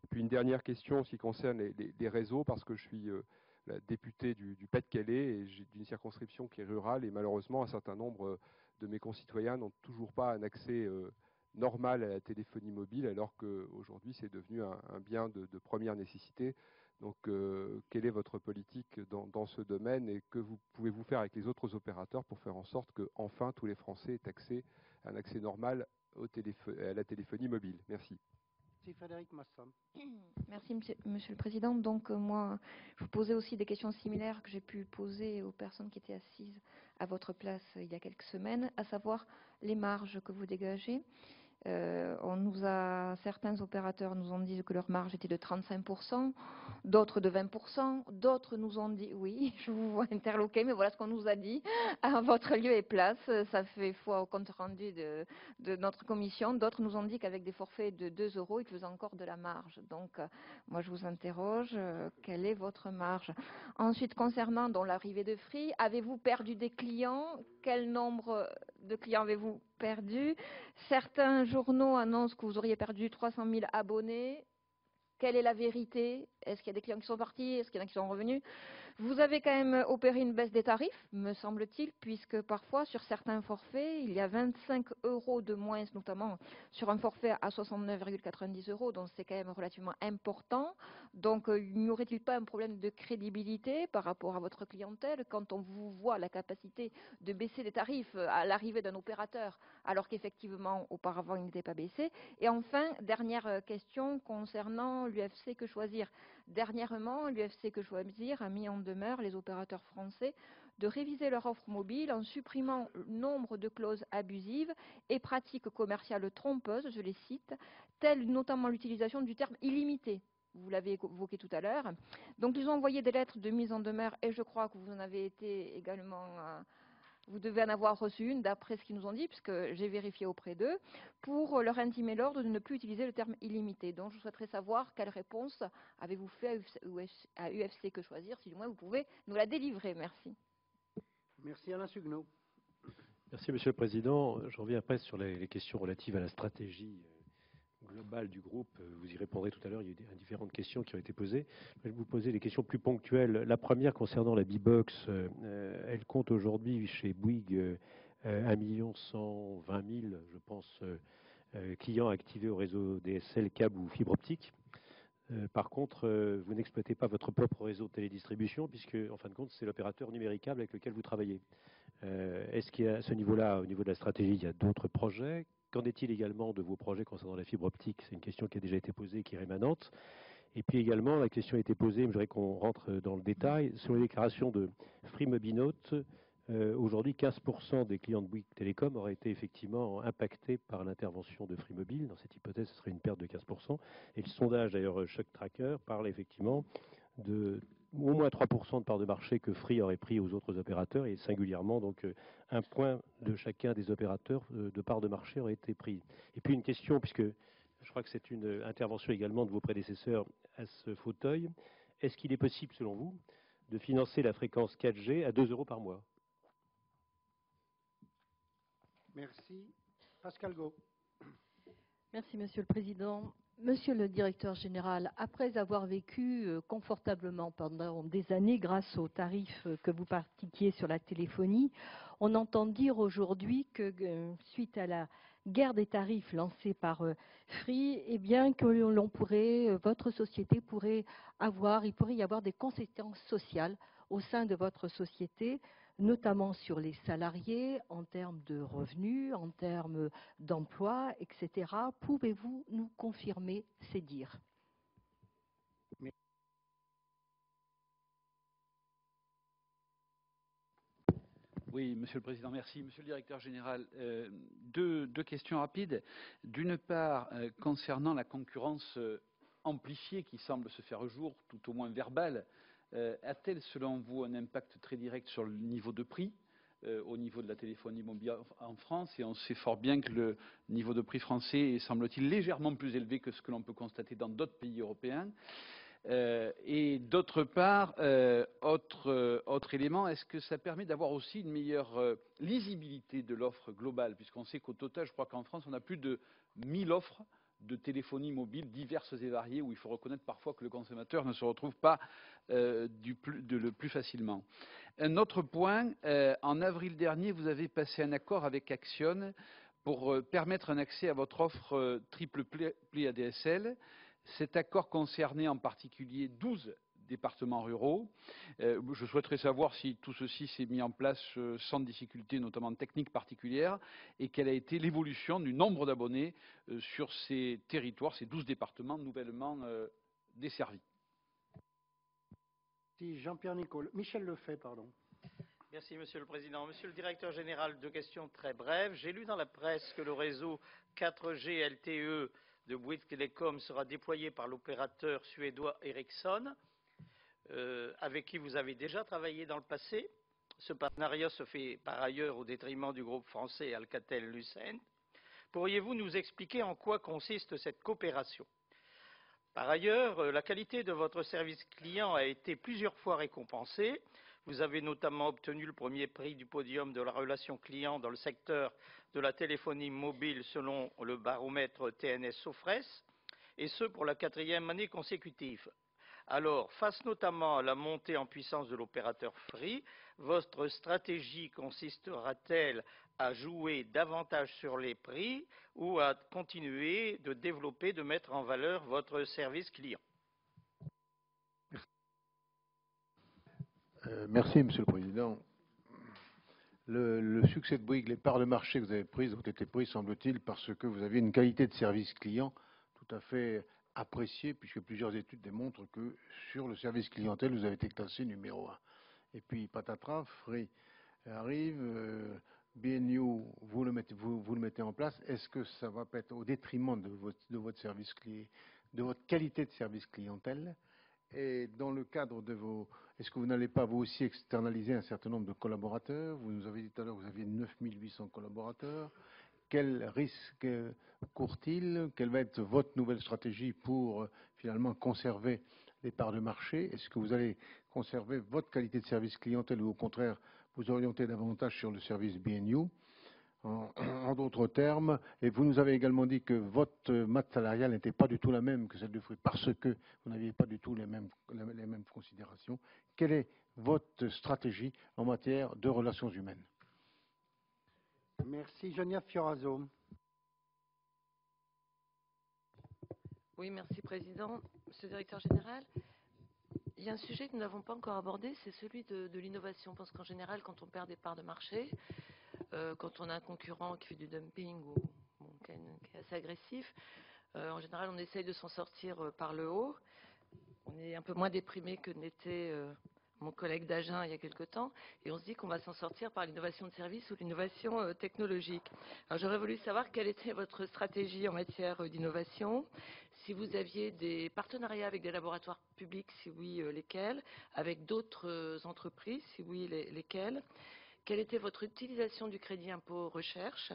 Et puis une dernière question en ce qui concerne les réseaux, parce que je suis la députée du Pas-de-Calais et d'une circonscription qui est rurale, et malheureusement un certain nombre de mes concitoyens n'ont toujours pas un accès normal à la téléphonie mobile, alors qu'aujourd'hui c'est devenu un bien de première nécessité. Donc, quelle est votre politique dans ce domaine et que pouvez-vous faire avec les autres opérateurs pour faire en sorte que enfin tous les Français aient un accès normal à la téléphonie mobile? Merci. Frédéric Massam. Merci, Monsieur le Président. Donc, moi, je vous posais aussi des questions similaires que j'ai pu poser aux personnes qui étaient assises à votre place il y a quelques semaines, à savoir les marges que vous dégagez. Certains opérateurs nous ont dit que leur marge était de 35%, d'autres de 20%, d'autres nous ont dit, oui, je vous vois interloquer, mais voilà ce qu'on nous a dit, à votre lieu et place, ça fait foi au compte rendu de notre commission. D'autres nous ont dit qu'avec des forfaits de 2 €, ils faisaient encore de la marge. Donc, moi, je vous interroge, quelle est votre marge? Ensuite, concernant l'arrivée de Free, avez-vous perdu des clients? Quel nombre de clients avez-vous perdu? Certains journaux annoncent que vous auriez perdu 300 000 abonnés. Quelle est la vérité? Est-ce qu'il y a des clients qui sont partis? Est-ce qu'il y en a qui sont revenus? Vous avez quand même opéré une baisse des tarifs, me semble-t-il, puisque parfois, sur certains forfaits, il y a 25 € de moins, notamment sur un forfait à 69,90 €, donc c'est quand même relativement important. Donc, n'y aurait-il pas un problème de crédibilité par rapport à votre clientèle quand on vous voit la capacité de baisser les tarifs à l'arrivée d'un opérateur, alors qu'effectivement, auparavant, il n'était pas baissé? Et enfin, dernière question concernant l'UFC Que Choisir. Dernièrement, l'UFC Que Choisir a mis en demeure les opérateurs français de réviser leur offre mobile en supprimant nombre de clauses abusives et pratiques commerciales trompeuses, je les cite, telles notamment l'utilisation du terme illimité. Vous l'avez évoqué tout à l'heure. Donc, ils ont envoyé des lettres de mise en demeure et je crois que vous en avez été également... Vous devez en avoir reçu une, d'après ce qu'ils nous ont dit, puisque j'ai vérifié auprès d'eux, pour leur intimer l'ordre de ne plus utiliser le terme illimité. Donc, je souhaiterais savoir quelle réponse avez-vous fait à UFC Que Choisir, si du moins vous pouvez nous la délivrer. Merci. Merci Alain Sugno. Merci Monsieur le Président. Je reviens après sur les questions relatives à la stratégie globale du groupe. Vous y répondrez tout à l'heure. Il y a eu différentes questions qui ont été posées. Je vais vous poser des questions plus ponctuelles. La première concernant la B-Box. Elle compte aujourd'hui chez Bouygues 1 120 000, je pense, clients activés au réseau DSL, câble ou fibre optique. Par contre, vous n'exploitez pas votre propre réseau de télédistribution puisque, en fin de compte, c'est l'opérateur numéricable avec lequel vous travaillez. Est-ce qu'à ce niveau-là, au niveau de la stratégie, il y a d'autres projets? Qu'en est-il également de vos projets concernant la fibre optique? C'est une question qui a déjà été posée et qui est rémanente. Et puis également, la question a été posée, mais je voudrais qu'on rentre dans le détail, sur les déclarations de Free Mobinote. Aujourd'hui, 15% des clients de Bouygues Télécom auraient été effectivement impactés par l'intervention de Free Mobile. Dans cette hypothèse, ce serait une perte de 15%. Et le sondage, d'ailleurs, Shock Tracker, parle effectivement de au moins 3% de part de marché que Free aurait pris aux autres opérateurs, et singulièrement, donc, un point de chacun des opérateurs de part de marché aurait été pris. Et puis une question, puisque je crois que c'est une intervention également de vos prédécesseurs à ce fauteuil. est-ce qu'il est possible, selon vous, de financer la fréquence 4G à 2 € par mois? Merci. Pascal Gau. Merci, Monsieur le Président. Monsieur le Directeur général, après avoir vécu confortablement pendant des années grâce aux tarifs que vous pratiquiez sur la téléphonie, on entend dire aujourd'hui que suite à la guerre des tarifs lancée par Free, eh bien que votre société il pourrait y avoir des conséquences sociales au sein de votre société, notamment sur les salariés, en termes de revenus, en termes d'emploi, etc. Pouvez-vous nous confirmer ces dires? Oui, Monsieur le Président, merci. Monsieur le Directeur général, deux questions rapides. D'une part, concernant la concurrence amplifiée qui semble se faire au jour, tout au moins verbale, a-t-elle, selon vous, un impact très direct sur le niveau de prix au niveau de la téléphonie mobile en France? Et on sait fort bien que le niveau de prix français est, semble-t-il, légèrement plus élevé que ce que l'on peut constater dans d'autres pays européens. Et d'autre part, autre élément, est-ce que ça permet d'avoir aussi une meilleure lisibilité de l'offre globale, puisqu'on sait qu'au total, je crois qu'en France, on a plus de 1000 offres de téléphonie mobile diverses et variées, où il faut reconnaître parfois que le consommateur ne se retrouve pas le plus facilement. Un autre point, en avril dernier, vous avez passé un accord avec Axione pour permettre un accès à votre offre triple play ADSL. Cet accord concernait en particulier 12 départements ruraux. Je souhaiterais savoir si tout ceci s'est mis en place sans difficulté, notamment techniques particulières, et quelle a été l'évolution du nombre d'abonnés sur ces territoires, ces 12 départements nouvellement desservis. Jean-Pierre Nicole. Michel Lefebvre, pardon. Merci, Monsieur le Président. Monsieur le Directeur général, deux questions très brèves. J'ai lu dans la presse que le réseau 4G LTE de Bouygues Telecom sera déployé par l'opérateur suédois Ericsson, avec qui vous avez déjà travaillé dans le passé. Ce partenariat se fait par ailleurs au détriment du groupe français Alcatel-Lucent. Pourriez-vous nous expliquer en quoi consiste cette coopération? Par ailleurs, la qualité de votre service client a été plusieurs fois récompensée. Vous avez notamment obtenu le premier prix du podium de la relation client dans le secteur de la téléphonie mobile selon le baromètre TNS Sofres, et ce pour la 4e année consécutive. Alors, face notamment à la montée en puissance de l'opérateur Free, votre stratégie consistera-t-elle à jouer davantage sur les prix ou à continuer de développer, de mettre en valeur votre service client? Merci, Monsieur le Président. Le succès de Bouygues, les parts de marché que vous avez prises ont été prises, semble-t-il, parce que vous avez une qualité de service client tout à fait appréciée, puisque plusieurs études démontrent que sur le service clientèle, vous avez été classé numéro 1. Et puis, patatras, Free arrive, BNU, vous le mettez en place. Est-ce que ça va pas être au détriment de votre service client, de votre qualité de service clientèle? Et dans le cadre de est-ce que vous n'allez pas vous aussi externaliser un certain nombre de collaborateurs? Vous nous avez dit tout à l'heure que vous aviez 9800 collaborateurs. Quel risque court-il? Quelle va être votre nouvelle stratégie pour finalement conserver les parts de marché? Est-ce que vous allez conserver votre qualité de service clientèle ou au contraire vous orienter davantage sur le service BNU? En d'autres termes, et vous nous avez également dit que votre masse salariale n'était pas du tout la même que celle de Free, parce que vous n'aviez pas du tout les mêmes considérations. Quelle est votre stratégie en matière de relations humaines? Merci. Geneviève Fioraso. Oui, merci Président. Monsieur le Directeur général, il y a un sujet que nous n'avons pas encore abordé, c'est celui de l'innovation. Je pense qu'en général, quand on perd des parts de marché, quand on a un concurrent qui fait du dumping ou qui est assez agressif, en général, on essaye de s'en sortir par le haut. On est un peu moins déprimé que n'était mon collègue d'Agen il y a quelque temps, et on se dit qu'on va s'en sortir par l'innovation de service ou l'innovation technologique. Alors j'aurais voulu savoir quelle était votre stratégie en matière d'innovation, si vous aviez des partenariats avec des laboratoires publics, si oui, lesquels, avec d'autres entreprises, si oui, lesquels. Quelle était votre utilisation du crédit impôt recherche?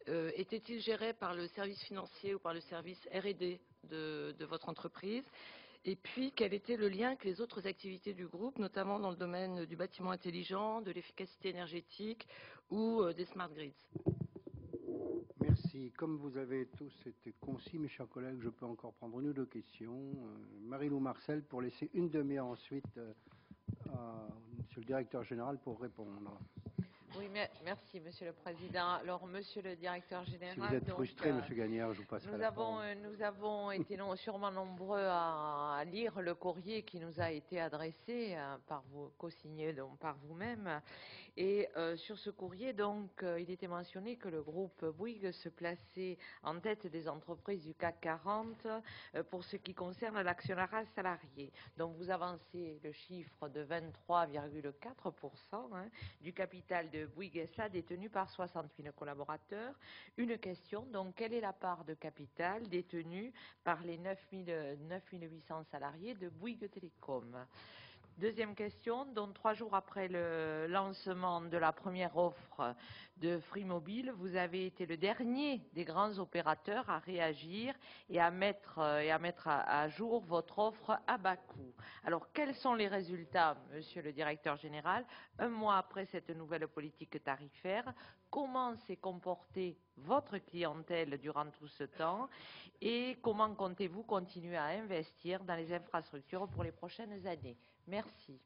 Était-il géré par le service financier ou par le service R&D de votre entreprise? Et puis, quel était le lien avec les autres activités du groupe, notamment dans le domaine du bâtiment intelligent, de l'efficacité énergétique ou des smart grids? Merci. Comme vous avez tous été concis, mes chers collègues, je peux encore prendre une ou deux questions. Marie-Lou Marcel, pour laisser une demi-heure ensuite à Monsieur le Directeur Général pour répondre. Oui, merci, Monsieur le Président. Alors, Monsieur le Directeur Général... Si vous êtes frustré, Monsieur Gagnard, je vous passerai la parole. Nous avons été sûrement nombreux à lire le courrier qui nous a été adressé par vous, co-signé donc par vous-même. Et sur ce courrier, donc, il était mentionné que le groupe Bouygues se plaçait en tête des entreprises du CAC 40 pour ce qui concerne l'actionnariat salarié. Donc, vous avancez le chiffre de 23,4% du capital de Bouygues SA détenu par 60 000 collaborateurs. Une question, donc, quelle est la part de capital détenue par les 9 800 salariés de Bouygues Télécom? Deuxième question, donc 3 jours après le lancement de la première offre de Free Mobile, vous avez été le dernier des grands opérateurs à réagir et à mettre à jour votre offre à bas coût. Alors, quels sont les résultats, Monsieur le Directeur Général, un mois après cette nouvelle politique tarifaire? Comment s'est comportée votre clientèle durant tout ce temps et comment comptez-vous continuer à investir dans les infrastructures pour les prochaines années? Merci.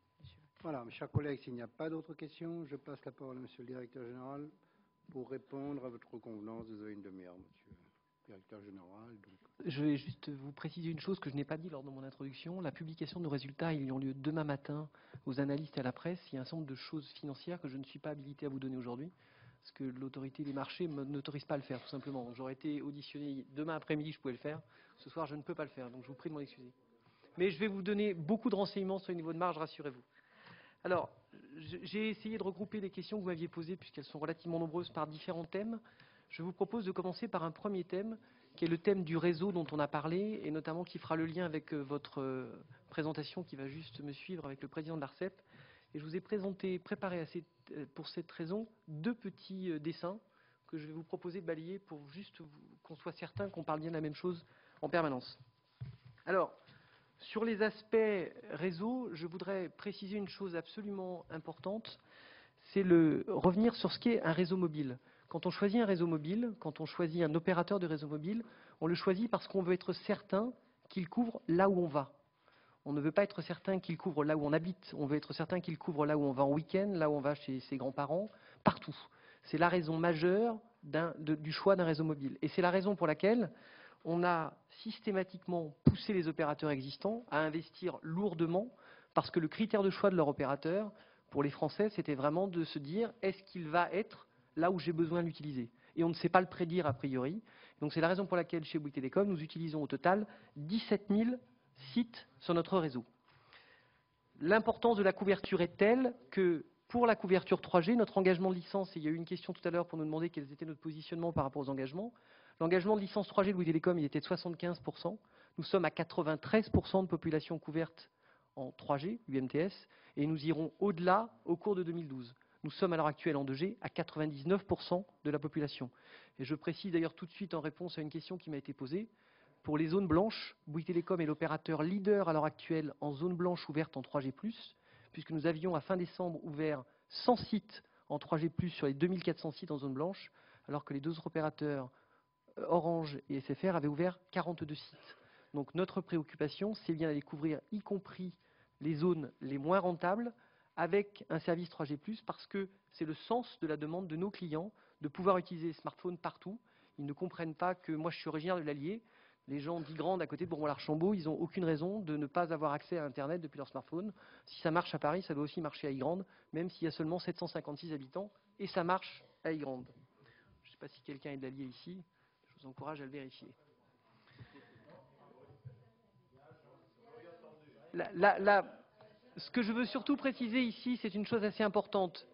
Voilà, mes chers collègues, s'il n'y a pas d'autres questions, je passe la parole à Monsieur le Directeur Général pour répondre à votre convenance. Vous avez une demi-heure, Monsieur le Directeur Général. Donc... Je vais juste vous préciser une chose que je n'ai pas dit lors de mon introduction. La publication de nos résultats, ils ont lieu demain matin aux analystes et à la presse. Il y a un certain nombre de choses financières que je ne suis pas habilité à vous donner aujourd'hui, parce que l'autorité des marchés n'autorise pas à le faire, tout simplement. J'aurais été auditionné demain après-midi, je pouvais le faire. Ce soir, je ne peux pas le faire, donc je vous prie de m'en excuser. Mais je vais vous donner beaucoup de renseignements sur le niveau de marge, rassurez-vous. Alors, j'ai essayé de regrouper les questions que vous m'aviez posées, puisqu'elles sont relativement nombreuses, par différents thèmes. Je vous propose de commencer par un premier thème, qui est le thème du réseau dont on a parlé, et notamment qui fera le lien avec votre présentation qui va juste me suivre avec le président de l'ARCEP. Et je vous ai préparé pour cette raison 2 petits dessins que je vais vous proposer de balayer pour juste qu'on soit certain qu'on parle bien de la même chose en permanence. Alors, sur les aspects réseau, je voudrais préciser une chose absolument importante, c'est revenir sur ce qu'est un réseau mobile. Quand on choisit un réseau mobile, quand on choisit un opérateur de réseau mobile, on le choisit parce qu'on veut être certain qu'il couvre là où on va. On ne veut pas être certain qu'il couvre là où on habite, on veut être certain qu'il couvre là où on va en week-end, là où on va chez ses grands-parents, partout. C'est la raison majeure du choix d'un réseau mobile. Et c'est la raison pour laquelle on a systématiquement poussé les opérateurs existants à investir lourdement, parce que le critère de choix de leur opérateur, pour les Français, c'était vraiment de se dire, est-ce qu'il va être là où j'ai besoin de l'utiliser? Et on ne sait pas le prédire a priori. Donc c'est la raison pour laquelle chez Bouygues Télécom, nous utilisons au total 17 000 sites sur notre réseau. L'importance de la couverture est telle que pour la couverture 3G, notre engagement de licence, et il y a eu une question tout à l'heure pour nous demander quels étaient notre positionnement par rapport aux engagements, l'engagement de licence 3G de Bouygues Télécom, il était de 75%. Nous sommes à 93% de population couverte en 3G, UMTS, et nous irons au-delà au cours de 2012. Nous sommes à l'heure actuelle en 2G à 99% de la population. Et je précise d'ailleurs tout de suite en réponse à une question qui m'a été posée, pour les zones blanches, Bouygues Télécom est l'opérateur leader à l'heure actuelle en zone blanche ouverte en 3G+, puisque nous avions à fin décembre ouvert 100 sites en 3G+, sur les 2400 sites en zone blanche, alors que les 2 autres opérateurs, Orange et SFR, avaient ouvert 42 sites. Donc notre préoccupation, c'est bien d'aller couvrir y compris les zones les moins rentables avec un service 3G+, parce que c'est le sens de la demande de nos clients de pouvoir utiliser les smartphones partout. Ils ne comprennent pas que moi je suis originaire de l'Allier. Les gens d'Ygrande, à côté de Bourg-en-l'Archambault, ils n'ont aucune raison de ne pas avoir accès à Internet depuis leur smartphone. Si ça marche à Paris, ça doit aussi marcher à Ygrande, même s'il y a seulement 756 habitants, et ça marche à Ygrande. Je ne sais pas si quelqu'un est de l'Allier ici, je vous encourage à le vérifier. Ce que je veux surtout préciser ici, c'est une chose assez importante.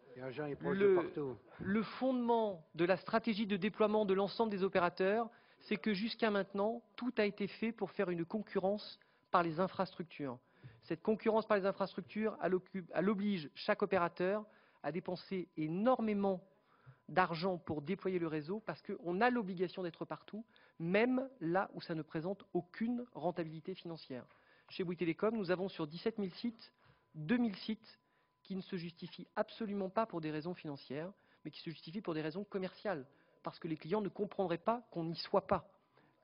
Le fondement de la stratégie de déploiement de l'ensemble des opérateurs, c'est que jusqu'à maintenant, tout a été fait pour faire une concurrence par les infrastructures. Cette concurrence par les infrastructures, elle oblige chaque opérateur à dépenser énormément d'argent pour déployer le réseau, parce qu'on a l'obligation d'être partout, même là où ça ne présente aucune rentabilité financière. chez Bouygues Télécom, nous avons sur 17 000 sites, 2 000 sites qui ne se justifient absolument pas pour des raisons financières, mais qui se justifient pour des raisons commerciales, parce que les clients ne comprendraient pas qu'on n'y soit pas,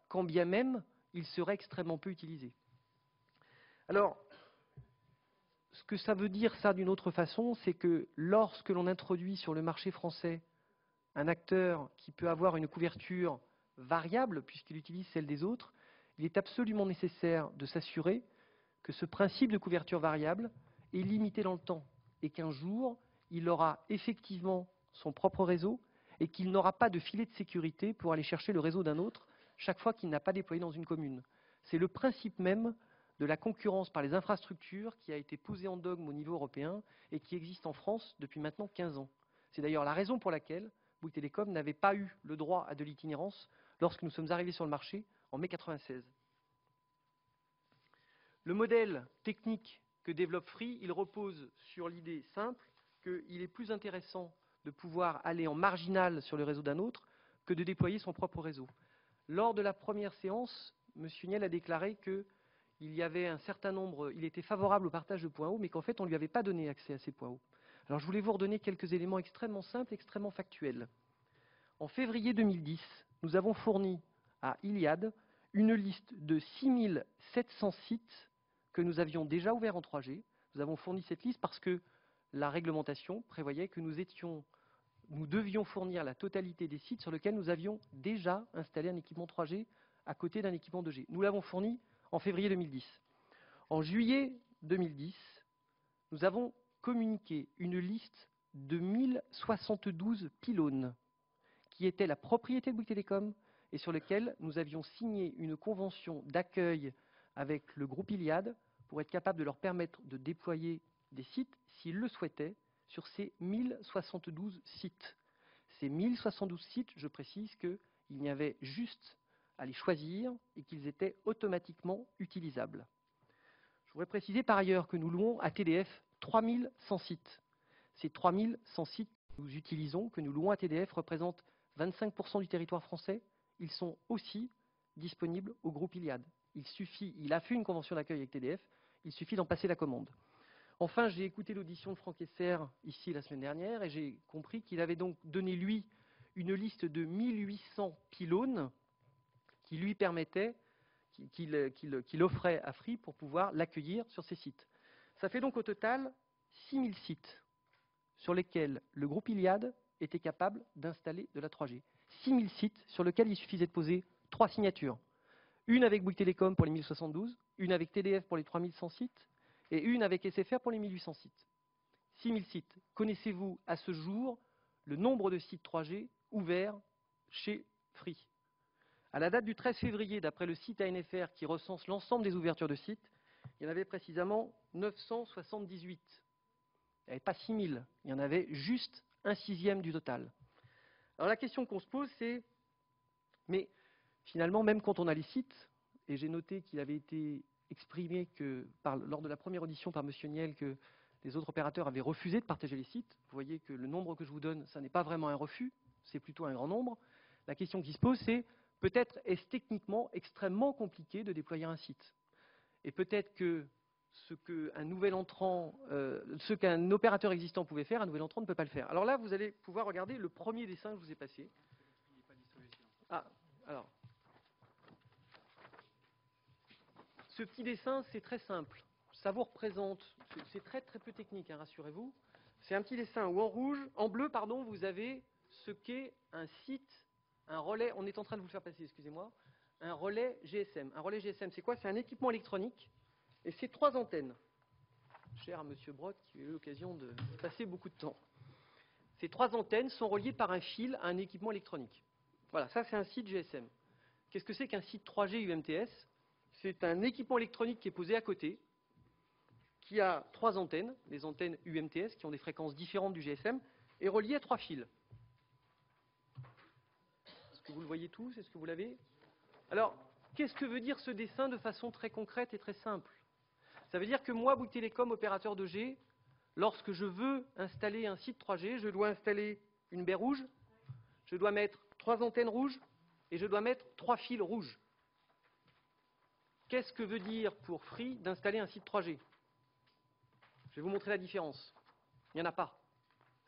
quand bien même il serait extrêmement peu utilisé. Alors, ce que ça veut dire, ça, d'une autre façon, c'est que lorsque l'on introduit sur le marché français un acteur qui peut avoir une couverture variable, puisqu'il utilise celle des autres, il est absolument nécessaire de s'assurer que ce principe de couverture variable est limité dans le temps et qu'un jour, il aura effectivement son propre réseau et qu'il n'aura pas de filet de sécurité pour aller chercher le réseau d'un autre chaque fois qu'il n'a pas déployé dans une commune. C'est le principe même de la concurrence par les infrastructures qui a été posé en dogme au niveau européen et qui existe en France depuis maintenant 15 ans. C'est d'ailleurs la raison pour laquelle Bouygues Télécom n'avait pas eu le droit à de l'itinérance lorsque nous sommes arrivés sur le marché en mai 1996. Le modèle technique que développe Free, il repose sur l'idée simple qu'il est plus intéressant de pouvoir aller en marginal sur le réseau d'un autre que de déployer son propre réseau. Lors de la première séance, M. Niel a déclaré qu'il y avait un certain nombre, il était favorable au partage de points hauts, mais qu'en fait, on ne lui avait pas donné accès à ces points hauts. Alors, je voulais vous redonner quelques éléments extrêmement simples, extrêmement factuels. En février 2010, nous avons fourni à Iliad une liste de 6700 sites que nous avions déjà ouverts en 3G. Nous avons fourni cette liste parce que la réglementation prévoyait que nous devions fournir la totalité des sites sur lesquels nous avions déjà installé un équipement 3G à côté d'un équipement 2G. Nous l'avons fourni en février 2010. En juillet 2010, nous avons communiqué une liste de 1072 pylônes qui étaient la propriété de Bouygues Télécom et sur lesquels nous avions signé une convention d'accueil avec le groupe Iliad pour être capable de leur permettre de déployer des sites, s'ils le souhaitaient, sur ces 1072 sites. Ces 1072 sites, je précise qu'il y avait juste à les choisir et qu'ils étaient automatiquement utilisables. Je voudrais préciser par ailleurs que nous louons à TDF 3100 sites. Ces 3100 sites que nous utilisons, que nous louons à TDF, représentent 25% du territoire français. Ils sont aussi disponibles au groupe Iliad. Il a fait une convention d'accueil avec TDF, il suffit d'en passer la commande. Enfin, j'ai écouté l'audition de Franck Esser ici la semaine dernière et j'ai compris qu'il avait donc donné, lui, une liste de 1800 pylônes qui lui permettaient, qu'il offrait à Free pour pouvoir l'accueillir sur ses sites. Ça fait donc au total 6000 sites sur lesquels le groupe Iliad était capable d'installer de la 3G. 6000 sites sur lesquels il suffisait de poser 3 signatures. Une avec Bouygues Télécom pour les 1072, une avec TDF pour les 3100 sites, et une avec SFR pour les 1800 sites. 6000 sites. Connaissez-vous à ce jour le nombre de sites 3G ouverts chez Free? À la date du 13 février, d'après le site ANFR qui recense l'ensemble des ouvertures de sites, il y en avait précisément 978. Il n'y avait pas 6000, il y en avait juste un sixième du total. Alors la question qu'on se pose, c'est, mais finalement, même quand on a les sites, et j'ai noté qu'il avait été exprimé lors de la première audition par M. Niel que les autres opérateurs avaient refusé de partager les sites. Vous voyez que le nombre que je vous donne, ça n'est pas vraiment un refus, c'est plutôt un grand nombre. La question qui se pose, c'est peut-être est-ce techniquement extrêmement compliqué de déployer un site. Et peut-être que ce qu'un opérateur existant pouvait faire, un nouvel entrant ne peut pas le faire. Alors là, vous allez pouvoir regarder le premier dessin que je vous ai passé. Ah, alors. Ce petit dessin, c'est très simple. Ça vous représente, c'est très très peu technique, hein, rassurez-vous. C'est un petit dessin où en bleu, vous avez ce qu'est un site, un relais, on est en train de vous le faire passer, excusez-moi, un relais GSM. Un relais GSM, c'est quoi? C'est un équipement électronique et c'est 3 antennes. Cher à M. Brock, qui a eu l'occasion de passer beaucoup de temps. Ces 3 antennes sont reliées par un fil à un équipement électronique. Voilà, ça c'est un site GSM. Qu'est-ce que c'est qu'un site 3G UMTS? C'est un équipement électronique qui est posé à côté, qui a 3 antennes, les antennes UMTS, qui ont des fréquences différentes du GSM, et relié à 3 fils. Est-ce que vous le voyez tous? Est-ce que vous l'avez? Alors, qu'est-ce que veut dire ce dessin de façon très concrète et très simple? Ça veut dire que moi, Bouygues Télécom, opérateur 2G, lorsque je veux installer un site 3G, je dois installer une baie rouge, je dois mettre 3 antennes rouges, et je dois mettre 3 fils rouges. qu'est-ce que veut dire pour Free d'installer un site 3G? Je vais vous montrer la différence. Il n'y en a pas.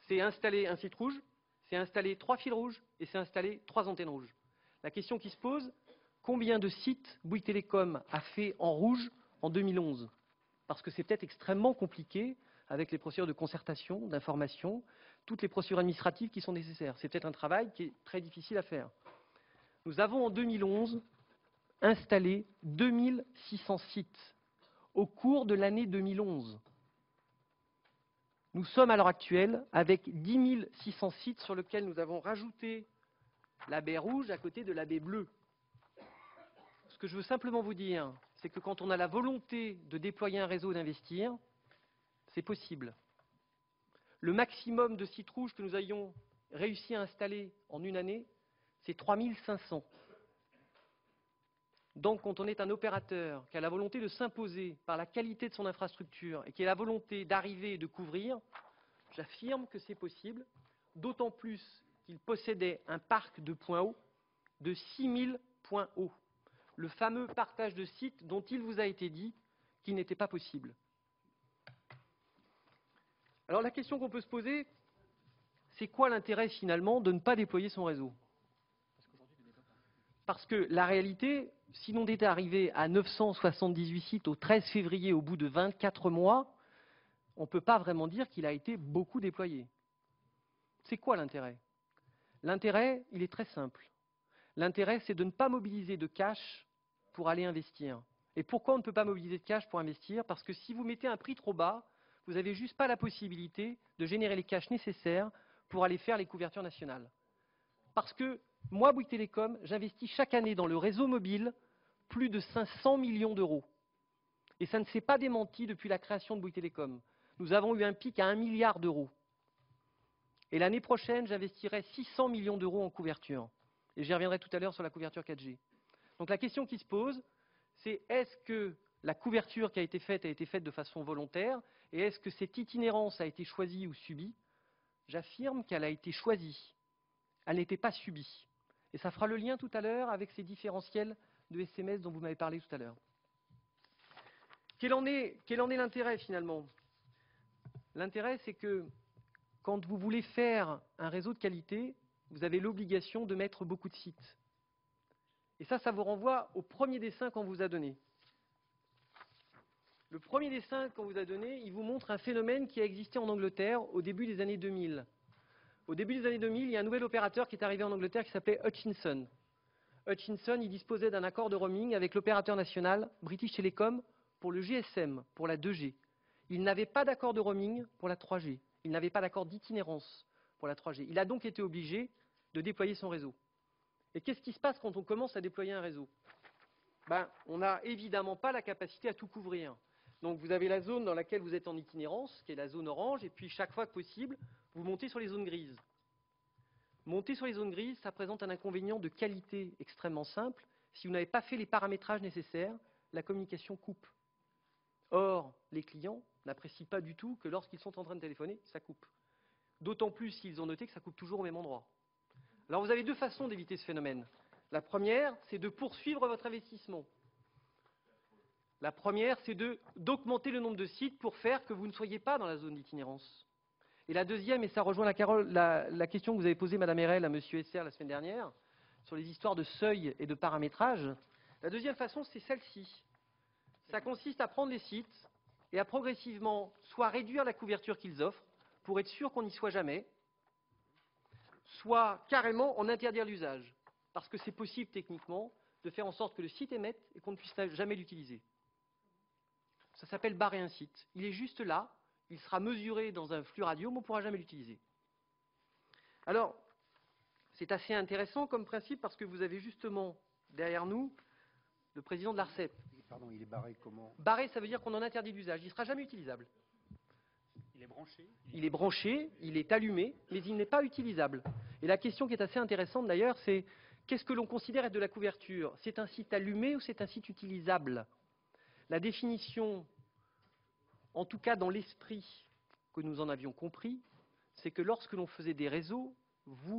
C'est installer un site rouge, c'est installer 3 fils rouges et c'est installer 3 antennes rouges. La question qui se pose, combien de sites Bouygues Telecom a fait en rouge en 2011? Parce que c'est peut-être extrêmement compliqué avec les procédures de concertation, d'information, toutes les procédures administratives qui sont nécessaires. C'est peut-être un travail qui est très difficile à faire. Nous avons en 2011 installé 2600 sites au cours de l'année 2011. Nous sommes à l'heure actuelle avec 10 600 sites sur lesquels nous avons rajouté la baie rouge à côté de la baie bleue. Ce que je veux simplement vous dire, c'est que quand on a la volonté de déployer un réseau et d'investir, c'est possible. Le maximum de sites rouges que nous ayons réussi à installer en une année, c'est 3500. Donc, quand on est un opérateur qui a la volonté de s'imposer par la qualité de son infrastructure et qui a la volonté d'arriver et de couvrir, j'affirme que c'est possible, d'autant plus qu'il possédait un parc de points hauts de 6000 points hauts. Le fameux partage de sites dont il vous a été dit qu'il n'était pas possible. Alors la question qu'on peut se poser, c'est quoi l'intérêt finalement de ne pas déployer son réseau? Parce que la réalité, si l'on était arrivé à 978 sites au 13 février au bout de 24 mois, on ne peut pas vraiment dire qu'il a été beaucoup déployé. C'est quoi l'intérêt? L'intérêt, il est très simple. L'intérêt, c'est de ne pas mobiliser de cash pour aller investir. Et pourquoi on ne peut pas mobiliser de cash pour investir? Parce que si vous mettez un prix trop bas, vous n'avez juste pas la possibilité de générer les cash nécessaires pour aller faire les couvertures nationales. Parce que moi, Bouygues Telecom, j'investis chaque année dans le réseau mobile plus de 500 millions d'euros. Et ça ne s'est pas démenti depuis la création de Bouygues Telecom. Nous avons eu un pic à 1 milliard d'euros. Et l'année prochaine, j'investirai 600 millions d'euros en couverture. Et j'y reviendrai tout à l'heure sur la couverture 4G. Donc la question qui se pose, c'est est-ce que la couverture qui a été faite de façon volontaire? Et est-ce que cette itinérance a été choisie ou subie? J'affirme qu'elle a été choisie. Elle n'était pas subie. Et ça fera le lien tout à l'heure avec ces différentiels de SMS dont vous m'avez parlé tout à l'heure. Quel en est l'intérêt finalement? L'intérêt, c'est que quand vous voulez faire un réseau de qualité, vous avez l'obligation de mettre beaucoup de sites. Et ça vous renvoie au premier dessin qu'on vous a donné. Le premier dessin qu'on vous a donné, il vous montre un phénomène qui a existé en Angleterre au début des années 2000. Au début des années 2000, il y a un nouvel opérateur qui est arrivé en Angleterre qui s'appelait Hutchison. Hutchison, il disposait d'un accord de roaming avec l'opérateur national British Telecom pour le GSM, pour la 2G. Il n'avait pas d'accord de roaming pour la 3G. Il n'avait pas d'accord d'itinérance pour la 3G. Il a donc été obligé de déployer son réseau. Et qu'est-ce qui se passe quand on commence à déployer un réseau? On n'a évidemment pas la capacité à tout couvrir. Donc vous avez la zone dans laquelle vous êtes en itinérance, qui est la zone orange, et puis chaque fois que possible, vous montez sur les zones grises. Monter sur les zones grises, ça présente un inconvénient de qualité extrêmement simple. Si vous n'avez pas fait les paramétrages nécessaires, la communication coupe. Or, les clients n'apprécient pas du tout que lorsqu'ils sont en train de téléphoner, ça coupe. D'autant plus s'ils ont noté que ça coupe toujours au même endroit. Alors vous avez deux façons d'éviter ce phénomène. La première, c'est de poursuivre votre investissement. La première, c'est d'augmenter le nombre de sites pour faire que vous ne soyez pas dans la zone d'itinérance. Et la deuxième, et ça rejoint la question que vous avez posée, Madame Erel, à Monsieur Esser la semaine dernière, sur les histoires de seuil et de paramétrage, la deuxième façon, c'est celle-ci. Ça consiste à prendre les sites et à progressivement soit réduire la couverture qu'ils offrent pour être sûr qu'on n'y soit jamais, soit carrément en interdire l'usage. Parce que c'est possible techniquement de faire en sorte que le site émette et qu'on ne puisse jamais l'utiliser. Ça s'appelle barrer un site. Il est juste là, il sera mesuré dans un flux radio, mais on ne pourra jamais l'utiliser. Alors, c'est assez intéressant comme principe parce que vous avez justement derrière nous le président de l'ARCEP. Pardon, il est barré comment? Barré, ça veut dire qu'on en interdit l'usage. Il ne sera jamais utilisable. Il est branché? Il est branché, il est allumé, mais il n'est pas utilisable. Et la question qui est assez intéressante d'ailleurs, c'est qu'est-ce que l'on considère être de la couverture? C'est un site allumé ou c'est un site utilisable? La définition, en tout cas dans l'esprit que nous en avions compris, c'est que lorsque l'on faisait des réseaux,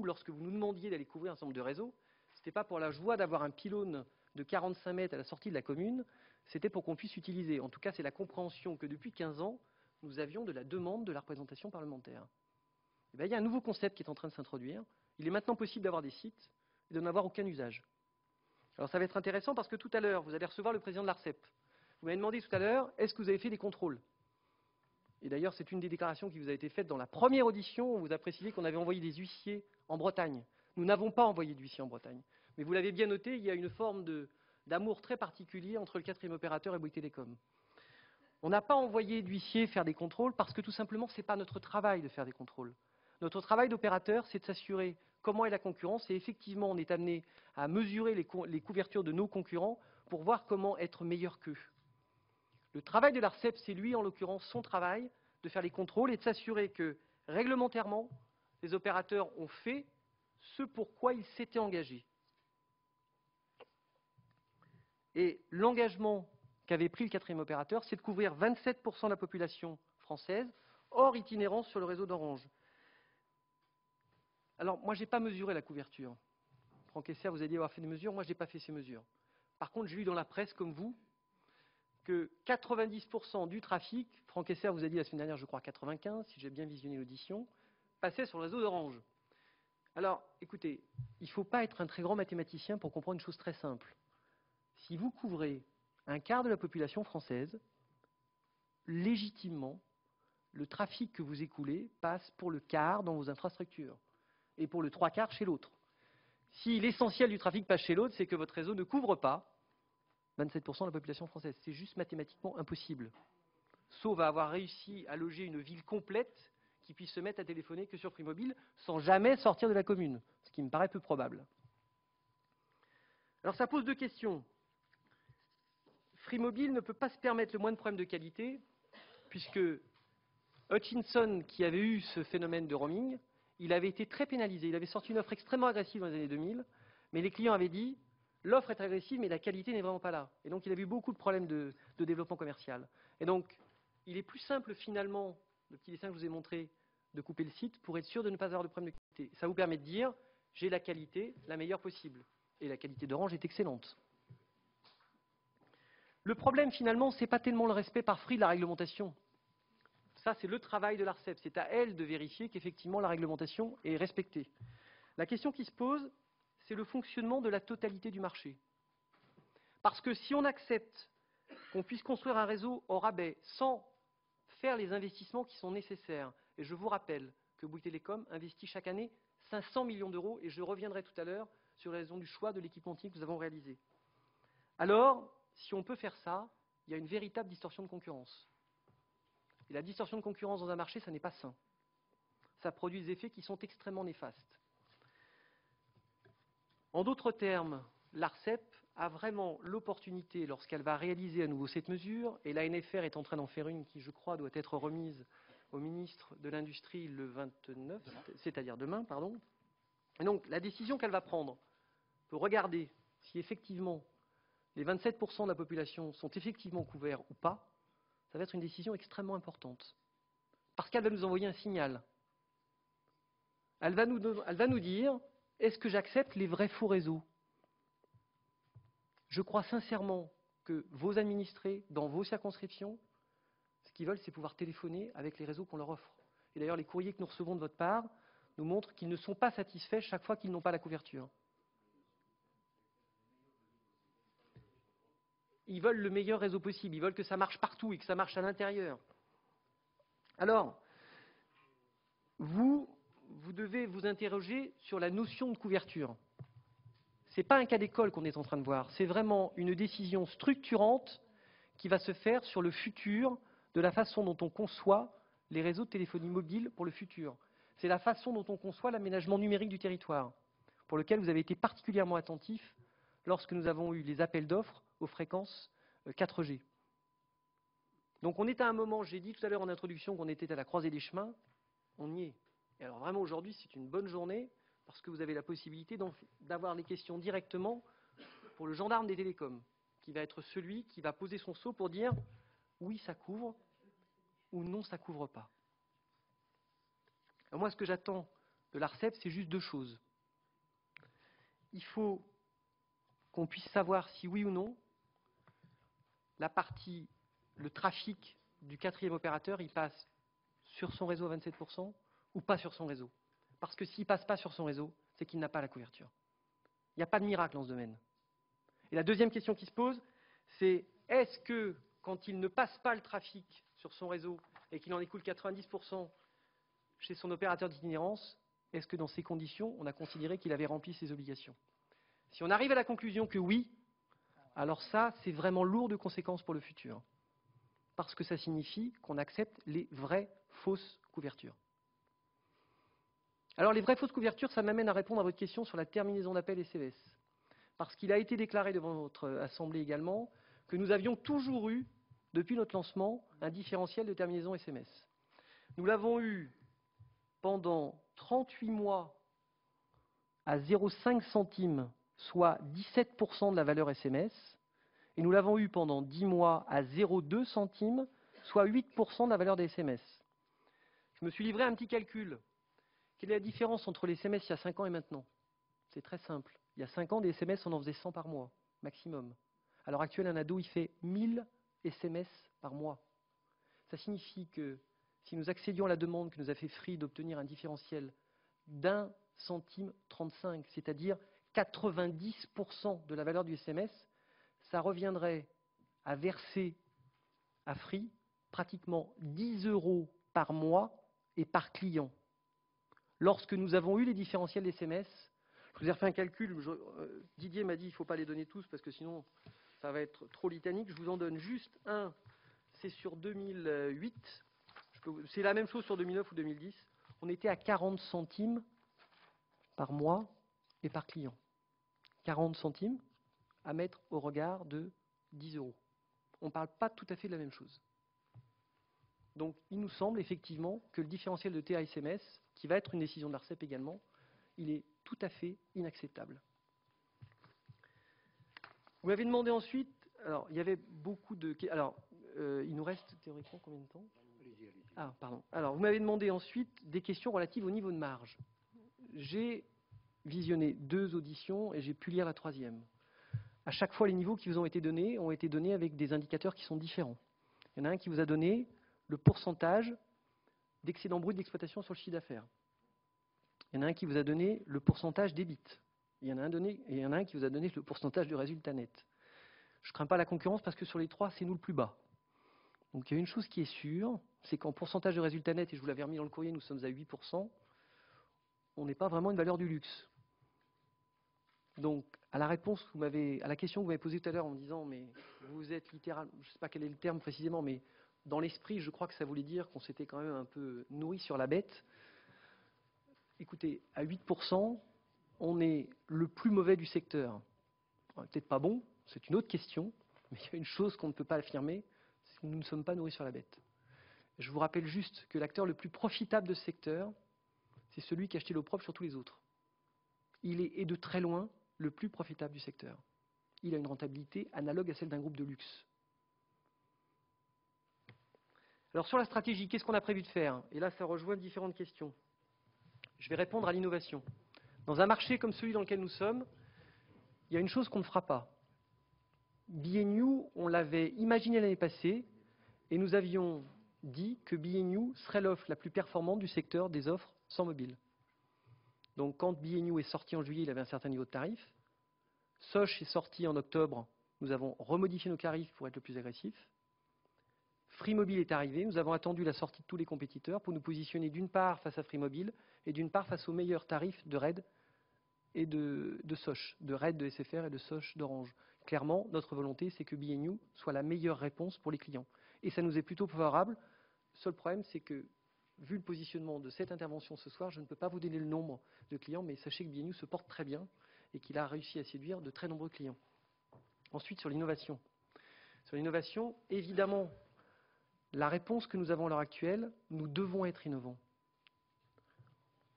lorsque vous nous demandiez d'aller couvrir un certain nombre de réseaux, ce n'était pas pour la joie d'avoir un pylône de 45 mètres à la sortie de la commune, c'était pour qu'on puisse utiliser. En tout cas, c'est la compréhension que depuis 15 ans, nous avions de la demande de la représentation parlementaire. Eh bien, il y a un nouveau concept qui est en train de s'introduire. Il est maintenant possible d'avoir des sites et de n'avoir aucun usage. Alors ça va être intéressant parce que tout à l'heure, vous allez recevoir le président de l'ARCEP. Vous m'avez demandé tout à l'heure, est-ce que vous avez fait des contrôles? Et d'ailleurs, c'est une des déclarations qui vous a été faite dans la première audition. On vous a précisé qu'on avait envoyé des huissiers en Bretagne. Nous n'avons pas envoyé d'huissiers en Bretagne. Mais vous l'avez bien noté, il y a une forme d'amour très particulier entre le 4e opérateur et Bouygues Telecom. On n'a pas envoyé d'huissiers faire des contrôles parce que tout simplement, ce n'est pas notre travail de faire des contrôles. Notre travail d'opérateur, c'est de s'assurer comment est la concurrence et effectivement, on est amené à mesurer les couvertures de nos concurrents pour voir comment être meilleur qu'eux. Le travail de l'ARCEP, c'est lui, en l'occurrence, son travail de faire les contrôles et de s'assurer que, réglementairement, les opérateurs ont fait ce pour quoi ils s'étaient engagés. Et l'engagement qu'avait pris le 4e opérateur, c'est de couvrir 27% de la population française, hors itinérance sur le réseau d'Orange. Alors, moi, je n'ai pas mesuré la couverture. Franck Esser vous a dit avoir fait des mesures, moi, je n'ai pas fait ces mesures. Par contre, j'ai lu dans la presse, comme vous, que 90% du trafic, Franck Esser vous a dit la semaine dernière, je crois 95, si j'ai bien visionné l'audition, passait sur le réseau d'Orange. Alors, écoutez, il ne faut pas être un très grand mathématicien pour comprendre une chose très simple. Si vous couvrez un quart de la population française, légitimement, le trafic que vous écoulez passe pour le quart dans vos infrastructures et pour le 3/4 chez l'autre. Si l'essentiel du trafic passe chez l'autre, c'est que votre réseau ne couvre pas 27% de la population française. C'est juste mathématiquement impossible. Sauf à avoir réussi à loger une ville complète qui puisse se mettre à téléphoner que sur Free Mobile sans jamais sortir de la commune, ce qui me paraît peu probable. Alors ça pose deux questions. Free Mobile ne peut pas se permettre le moins de problèmes de qualité, puisque Hutchinson, qui avait eu ce phénomène de roaming, il avait été très pénalisé. Il avait sorti une offre extrêmement agressive dans les années 2000, mais les clients avaient dit l'offre est agressive, mais la qualité n'est vraiment pas là. Et donc il avait eu beaucoup de problèmes de développement commercial. Et donc il est plus simple finalement, le petit dessin que je vous ai montré, de couper le site pour être sûr de ne pas avoir de problème de qualité. Ça vous permet de dire j'ai la qualité la meilleure possible. Et la qualité d'Orange est excellente. Le problème finalement, ce n'est pas tellement le respect par Free de la réglementation. Ça, c'est le travail de l'ARCEP. C'est à elle de vérifier qu'effectivement la réglementation est respectée. La question qui se pose, c'est le fonctionnement de la totalité du marché. Parce que si on accepte qu'on puisse construire un réseau au rabais sans faire les investissements qui sont nécessaires, et je vous rappelle que Bouygues Telecom investit chaque année 500 millions d'euros, et je reviendrai tout à l'heure sur la raison du choix de l'équipementier que nous avons réalisé. Alors, si on peut faire ça, il y a une véritable distorsion de concurrence. Et la distorsion de concurrence dans un marché, ça n'est pas sain. Ça produit des effets qui sont extrêmement néfastes. En d'autres termes, l'ARCEP a vraiment l'opportunité, lorsqu'elle va réaliser à nouveau cette mesure, et l'ANFR est en train d'en faire une qui, je crois, doit être remise au ministre de l'Industrie le 29, c'est-à-dire demain, pardon. Et donc, la décision qu'elle va prendre peut regarder si effectivement les 27% de la population sont effectivement couverts ou pas. Ça va être une décision extrêmement importante. Parce qu'elle va nous envoyer un signal. Elle va nous dire, est-ce que j'accepte les vrais faux réseaux? Je crois sincèrement que vos administrés, dans vos circonscriptions, ce qu'ils veulent, c'est pouvoir téléphoner avec les réseaux qu'on leur offre. Et d'ailleurs, les courriers que nous recevons de votre part nous montrent qu'ils ne sont pas satisfaits chaque fois qu'ils n'ont pas la couverture. Ils veulent le meilleur réseau possible, ils veulent que ça marche partout et que ça marche à l'intérieur. Alors, vous devez vous interroger sur la notion de couverture. Ce n'est pas un cas d'école qu'on est en train de voir, c'est vraiment une décision structurante qui va se faire sur le futur de la façon dont on conçoit les réseaux de téléphonie mobile pour le futur. C'est la façon dont on conçoit l'aménagement numérique du territoire, pour lequel vous avez été particulièrement attentif lorsque nous avons eu les appels d'offres aux fréquences 4G. Donc on est à un moment, j'ai dit tout à l'heure en introduction qu'on était à la croisée des chemins, on y est. Et alors vraiment aujourd'hui c'est une bonne journée parce que vous avez la possibilité d'avoir les questions directement pour le gendarme des télécoms, qui va être celui qui va poser son sceau pour dire oui ça couvre ou non ça couvre pas. Alors moi ce que j'attends de l'ARCEP c'est juste deux choses. Il faut qu'on puisse savoir si oui ou non le trafic du quatrième opérateur, il passe sur son réseau à 27% ou pas sur son réseau. Parce que s'il ne passe pas sur son réseau, c'est qu'il n'a pas la couverture. Il n'y a pas de miracle dans ce domaine. Et la deuxième question qui se pose, c'est est-ce que, quand il ne passe pas le trafic sur son réseau et qu'il en écoule 90% chez son opérateur d'itinérance, est-ce que dans ces conditions, on a considéré qu'il avait rempli ses obligations? Si on arrive à la conclusion que oui, alors ça, c'est vraiment lourd de conséquences pour le futur. Parce que ça signifie qu'on accepte les vraies fausses couvertures. Alors les vraies fausses couvertures, ça m'amène à répondre à votre question sur la terminaison d'appel SMS. Parce qu'il a été déclaré devant votre Assemblée également que nous avions toujours eu, depuis notre lancement, un différentiel de terminaison SMS. Nous l'avons eu pendant 38 mois à 0,5 centimes, soit 17% de la valeur SMS, et nous l'avons eu pendant 10 mois à 0,2 centimes, soit 8% de la valeur des SMS. Je me suis livré à un petit calcul. Quelle est la différence entre les SMS il y a 5 ans et maintenant? C'est très simple. Il y a 5 ans, des SMS, on en faisait 100 par mois, maximum. À l'heure actuelle, un ado, il fait 1000 SMS par mois. Ça signifie que si nous accédions à la demande que nous a fait Free d'obtenir un différentiel d'1 centime 35, c'est-à-dire 90% de la valeur du SMS, ça reviendrait à verser à Free pratiquement 10 € par mois et par client. Lorsque nous avons eu les différentiels SMS, je vous ai refait un calcul, Didier m'a dit qu'il ne faut pas les donner tous parce que sinon ça va être trop litanique, je vous en donne juste un, c'est sur 2008, c'est la même chose sur 2009 ou 2010, on était à 40 centimes par mois et par client. 40 centimes à mettre au regard de 10 €. On ne parle pas tout à fait de la même chose. Donc il nous semble effectivement que le différentiel de TA-SMS, qui va être une décision de l'ARCEP également, il est tout à fait inacceptable. Vous m'avez demandé ensuite, alors il y avait beaucoup de... Alors, il nous reste théoriquement combien de temps? Ah, pardon. Alors, vous m'avez demandé ensuite des questions relatives au niveau de marge. J'ai visionné 2 auditions et j'ai pu lire la 3e. À chaque fois, les niveaux qui vous ont été donnés avec des indicateurs qui sont différents. Il y en a un qui vous a donné le pourcentage d'excédent brut d'exploitation sur le chiffre d'affaires. Il y en a un qui vous a donné le pourcentage d'EBIT. Il y en a un qui vous a donné le pourcentage de résultat net. Je ne crains pas la concurrence parce que sur les 3, c'est nous le plus bas. Donc il y a une chose qui est sûre, c'est qu'en pourcentage de résultat net, et je vous l'avais remis dans le courrier, nous sommes à 8%, on n'est pas vraiment une valeur du luxe. Donc à la question que vous m'avez posée tout à l'heure en me disant, mais vous êtes littéralement, je ne sais pas quel est le terme précisément, mais dans l'esprit, je crois que ça voulait dire qu'on s'était quand même un peu nourri sur la bête. Écoutez, à 8%, on est le plus mauvais du secteur. Peut-être pas bon, c'est une autre question, mais il y a une chose qu'on ne peut pas affirmer, c'est que nous ne sommes pas nourris sur la bête. Je vous rappelle juste que l'acteur le plus profitable de ce secteur, c'est celui qui a acheté l'eau propre sur tous les autres. Il est de très loin le plus profitable du secteur. Il a une rentabilité analogue à celle d'un groupe de luxe. Alors sur la stratégie, qu'est-ce qu'on a prévu de faire? Et là, ça rejoint différentes questions. Je vais répondre à l'innovation. Dans un marché comme celui dans lequel nous sommes, il y a une chose qu'on ne fera pas. BNU, on l'avait imaginé l'année passée, et nous avions dit que BNU serait l'offre la plus performante du secteur des offres sans mobile. Donc quand BNU est sorti en juillet, il avait un certain niveau de tarif. Soch est sorti en octobre, nous avons remodifié nos tarifs pour être le plus agressif. Free Mobile est arrivé, nous avons attendu la sortie de tous les compétiteurs pour nous positionner d'une part face à Free Mobile et d'une part face aux meilleurs tarifs de RED et de Soch, de RED, de SFR et de Soch d'Orange. Clairement, notre volonté, c'est que BNU soit la meilleure réponse pour les clients. Et ça nous est plutôt favorable. Le seul problème, c'est que, vu le positionnement de cette intervention ce soir, je ne peux pas vous donner le nombre de clients, mais sachez que BNU se porte très bien et qu'il a réussi à séduire de très nombreux clients. Ensuite, sur l'innovation. Sur l'innovation, évidemment, la réponse que nous avons à l'heure actuelle, nous devons être innovants.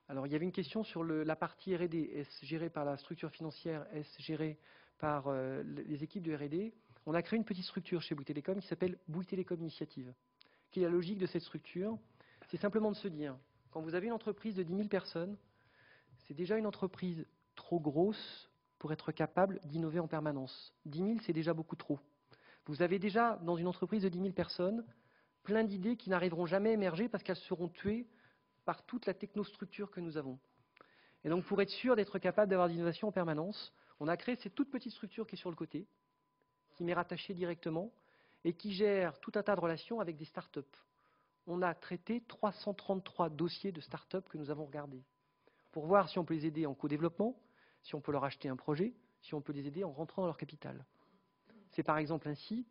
Alors, il y avait une question sur la partie R&D, est-ce gérée par la structure financière, est-ce gérée par les équipes de R&D? On a créé une petite structure chez Bouygues Télécom qui s'appelle Bouygues Télécom Initiative. Quelle est la logique de cette structure? C'est simplement de se dire, quand vous avez une entreprise de 10 000 personnes, c'est déjà une entreprise trop grosse pour être capable d'innover en permanence. 10 000, c'est déjà beaucoup trop. Vous avez déjà, dans une entreprise de 10 000 personnes, plein d'idées qui n'arriveront jamais à émerger parce qu'elles seront tuées par toute la technostructure que nous avons. Et donc, pour être sûr d'être capable d'avoir de l'innovation en permanence, on a créé cette toute petite structure qui est sur le côté, qui m'est rattachée directement et qui gère tout un tas de relations avec des start-up. On a traité 333 dossiers de start-up que nous avons regardés pour voir si on peut les aider en co-développement, si on peut leur acheter un projet, si on peut les aider en rentrant dans leur capital. C'est par exemple ainsi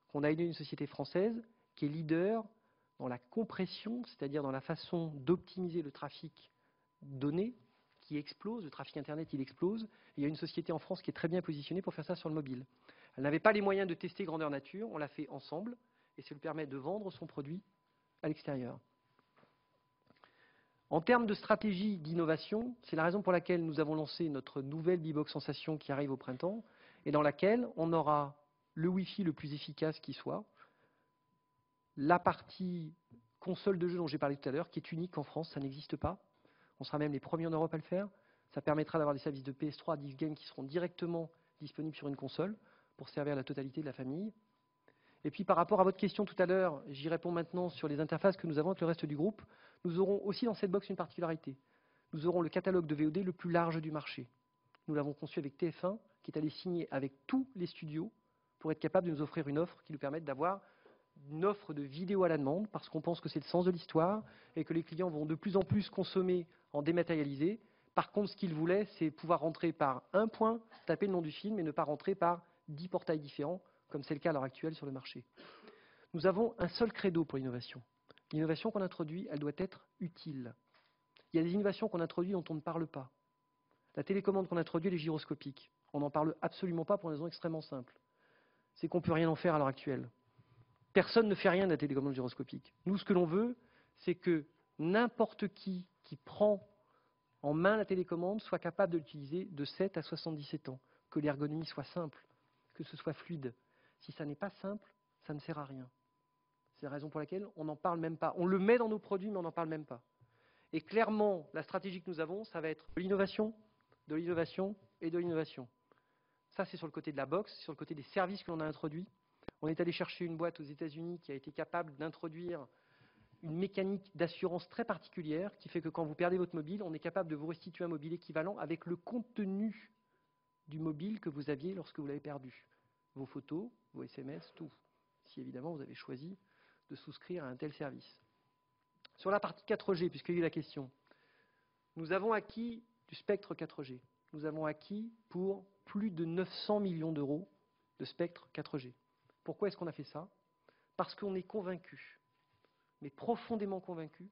qu'on a aidé une société française qui est leader dans la compression, c'est-à-dire dans la façon d'optimiser le trafic donné qui explose, le trafic Internet il explose. Il y a une société en France qui est très bien positionnée pour faire ça sur le mobile. Elle n'avait pas les moyens de tester grandeur nature, on l'a fait ensemble et ça lui permet de vendre son produit à l'extérieur. En termes de stratégie d'innovation, c'est la raison pour laquelle nous avons lancé notre nouvelle Bbox Sensation qui arrive au printemps et dans laquelle on aura le Wi-Fi le plus efficace qui soit, la partie console de jeu dont j'ai parlé tout à l'heure, qui est unique en France, ça n'existe pas. On sera même les premiers en Europe à le faire. Ça permettra d'avoir des services de PS3, d'X Game qui seront directement disponibles sur une console pour servir la totalité de la famille. Et puis par rapport à votre question tout à l'heure, j'y réponds maintenant sur les interfaces que nous avons avec le reste du groupe. Nous aurons aussi dans cette box une particularité. Nous aurons le catalogue de VOD le plus large du marché. Nous l'avons conçu avec TF1, qui est allé signer avec tous les studios pour être capable de nous offrir une offre qui nous permette d'avoir une offre de vidéo à la demande, parce qu'on pense que c'est le sens de l'histoire et que les clients vont de plus en plus consommer en dématérialisé. Par contre, ce qu'ils voulaient, c'est pouvoir rentrer par un point, taper le nom du film et ne pas rentrer par 10 portails différents, comme c'est le cas à l'heure actuelle sur le marché. Nous avons un seul credo pour l'innovation. L'innovation qu'on introduit, elle doit être utile. Il y a des innovations qu'on introduit dont on ne parle pas. La télécommande qu'on introduit, elle est gyroscopique. On n'en parle absolument pas pour une raison extrêmement simple. C'est qu'on ne peut rien en faire à l'heure actuelle. Personne ne fait rien de la télécommande gyroscopique. Nous, ce que l'on veut, c'est que n'importe qui prend en main la télécommande soit capable de l'utiliser de 7 à 77 ans. Que l'ergonomie soit simple, que ce soit fluide. Si ça n'est pas simple, ça ne sert à rien. C'est la raison pour laquelle on n'en parle même pas. On le met dans nos produits, mais on n'en parle même pas. Et clairement, la stratégie que nous avons, ça va être de l'innovation et de l'innovation. Ça, c'est sur le côté de la box, sur le côté des services que l'on a introduits. On est allé chercher une boîte aux États-Unis qui a été capable d'introduire une mécanique d'assurance très particulière qui fait que quand vous perdez votre mobile, on est capable de vous restituer un mobile équivalent avec le contenu du mobile que vous aviez lorsque vous l'avez perdu. Vos photos, vos SMS, tout. Si évidemment vous avez choisi de souscrire à un tel service. Sur la partie 4G, puisqu'il y a eu la question, nous avons acquis du spectre 4G. Nous avons acquis pour plus de 900 millions d'euros de spectre 4G. Pourquoi est-ce qu'on a fait ça? Parce qu'on est convaincu, mais profondément convaincu,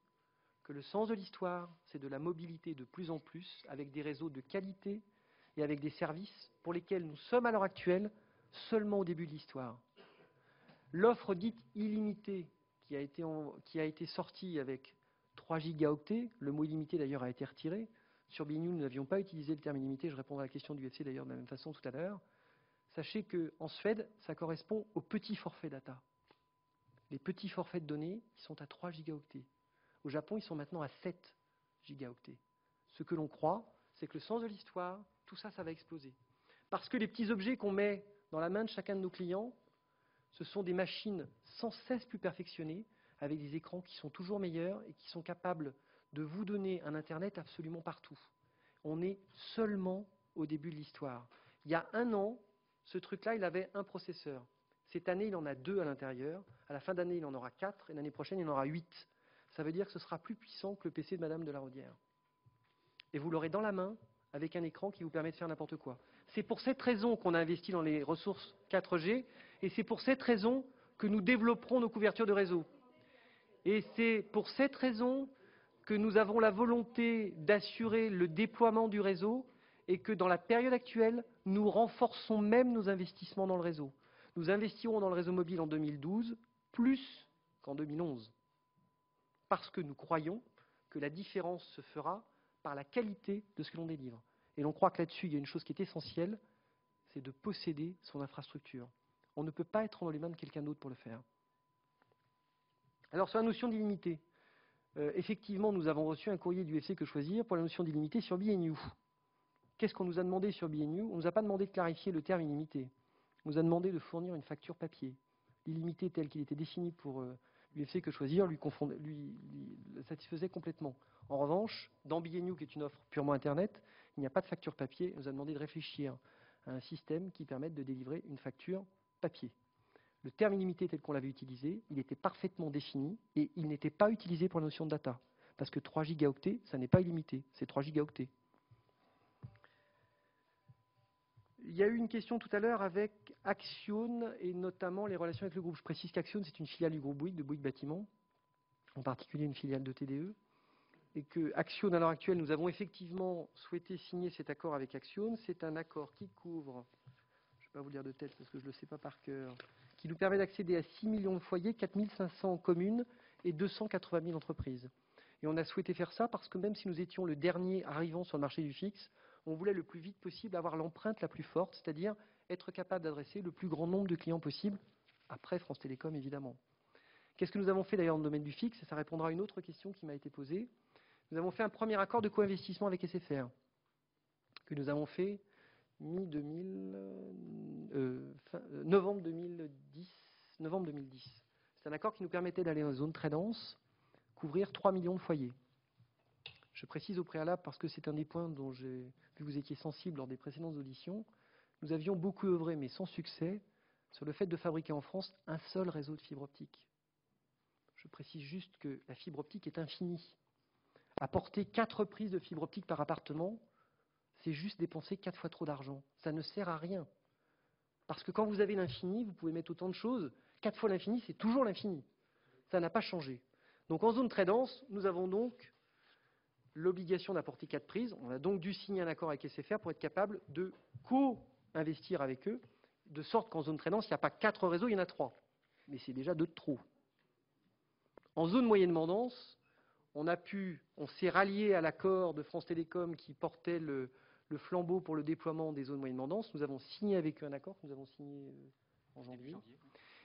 que le sens de l'histoire, c'est de la mobilité de plus en plus, avec des réseaux de qualité et avec des services pour lesquels nous sommes à l'heure actuelle seulement au début de l'histoire. L'offre dite illimitée qui a été sortie avec 3 gigaoctets, le mot illimité d'ailleurs a été retiré. Sur BNews, nous n'avions pas utilisé le terme illimité, je répondrai à la question du UFC d'ailleurs de la même façon tout à l'heure. Sachez qu'en Suède, ça correspond aux petits forfaits data. Les petits forfaits de données, ils sont à 3 gigaoctets. Au Japon, ils sont maintenant à 7 gigaoctets. Ce que l'on croit, c'est que le sens de l'histoire, tout ça, ça va exploser. Parce que les petits objets qu'on met dans la main de chacun de nos clients, ce sont des machines sans cesse plus perfectionnées, avec des écrans qui sont toujours meilleurs et qui sont capables de vous donner un Internet absolument partout. On est seulement au début de l'histoire. Il y a un an, ce truc-là, il avait un processeur. Cette année, il en a 2 à l'intérieur. À la fin d'année, il en aura 4. Et l'année prochaine, il en aura 8. Ça veut dire que ce sera plus puissant que le PC de Madame de la Rodière. Et vous l'aurez dans la main avec un écran qui vous permet de faire n'importe quoi. C'est pour cette raison qu'on a investi dans les ressources 4G. Et c'est pour cette raison que nous développerons nos couvertures de réseau. Et c'est pour cette raison que nous avons la volonté d'assurer le déploiement du réseau et que dans la période actuelle, nous renforçons même nos investissements dans le réseau. Nous investirons dans le réseau mobile en 2012 plus qu'en 2011. Parce que nous croyons que la différence se fera par la qualité de ce que l'on délivre. Et l'on croit que là-dessus, il y a une chose qui est essentielle, c'est de posséder son infrastructure. On ne peut pas être dans les mains de quelqu'un d'autre pour le faire. Alors sur la notion d'illimité, effectivement, nous avons reçu un courrier du UFC Que Choisir pour la notion d'illimité sur BNews. qu'est-ce qu'on nous a demandé sur BNU? On ne nous a pas demandé de clarifier le terme illimité. On nous a demandé de fournir une facture papier. L'illimité tel qu'il était défini pour l'UFC Que Choisir lui le satisfaisait complètement. En revanche, dans BNU, qui est une offre purement Internet, il n'y a pas de facture papier. On nous a demandé de réfléchir à un système qui permette de délivrer une facture papier. Le terme illimité tel qu'on l'avait utilisé, il était parfaitement défini et il n'était pas utilisé pour la notion de data. Parce que 3 gigaoctets, ça n'est pas illimité, c'est 3 gigaoctets. Il y a eu une question tout à l'heure avec Axione et notamment les relations avec le groupe. Je précise qu'Axione, c'est une filiale du groupe Bouygues, de Bouygues Bâtiment, en particulier une filiale de TDE. Et que Axione, à l'heure actuelle, nous avons effectivement souhaité signer cet accord avec Axione. C'est un accord qui couvre, je ne vais pas vous le dire de tête parce que je ne le sais pas par cœur, qui nous permet d'accéder à 6 millions de foyers, 4 500 communes et 280 000 entreprises. Et on a souhaité faire ça parce que même si nous étions le dernier arrivant sur le marché du fixe, on voulait le plus vite possible avoir l'empreinte la plus forte, c'est-à-dire être capable d'adresser le plus grand nombre de clients possible, après France Télécom évidemment. Qu'est-ce que nous avons fait d'ailleurs dans le domaine du fixe? Et ça répondra à une autre question qui m'a été posée. Nous avons fait un premier accord de co-investissement avec SFR, que nous avons fait novembre 2010. C'est un accord qui nous permettait d'aller dans une zone très dense, couvrir 3 millions de foyers. Je précise au préalable, parce que c'est un des points dont j'ai vu que vous étiez sensible lors des précédentes auditions, nous avions beaucoup œuvré, mais sans succès, sur le fait de fabriquer en France un seul réseau de fibre optique. Je précise juste que la fibre optique est infinie. Apporter 4 prises de fibre optique par appartement, c'est juste dépenser 4 fois trop d'argent. Ça ne sert à rien. Parce que quand vous avez l'infini, vous pouvez mettre autant de choses. 4 fois l'infini, c'est toujours l'infini. Ça n'a pas changé. Donc en zone très dense, nous avons donc l'obligation d'apporter 4 prises. On a donc dû signer un accord avec SFR pour être capable de co-investir avec eux, de sorte qu'en zone très dense, il n'y a pas 4 réseaux, il y en a 3. Mais c'est déjà 2 de trop. En zone moyennement dense, on s'est rallié à l'accord de France Télécom qui portait le flambeau pour le déploiement des zones moyennement denses. Nous avons signé avec eux un accord que nous avons signé en janvier.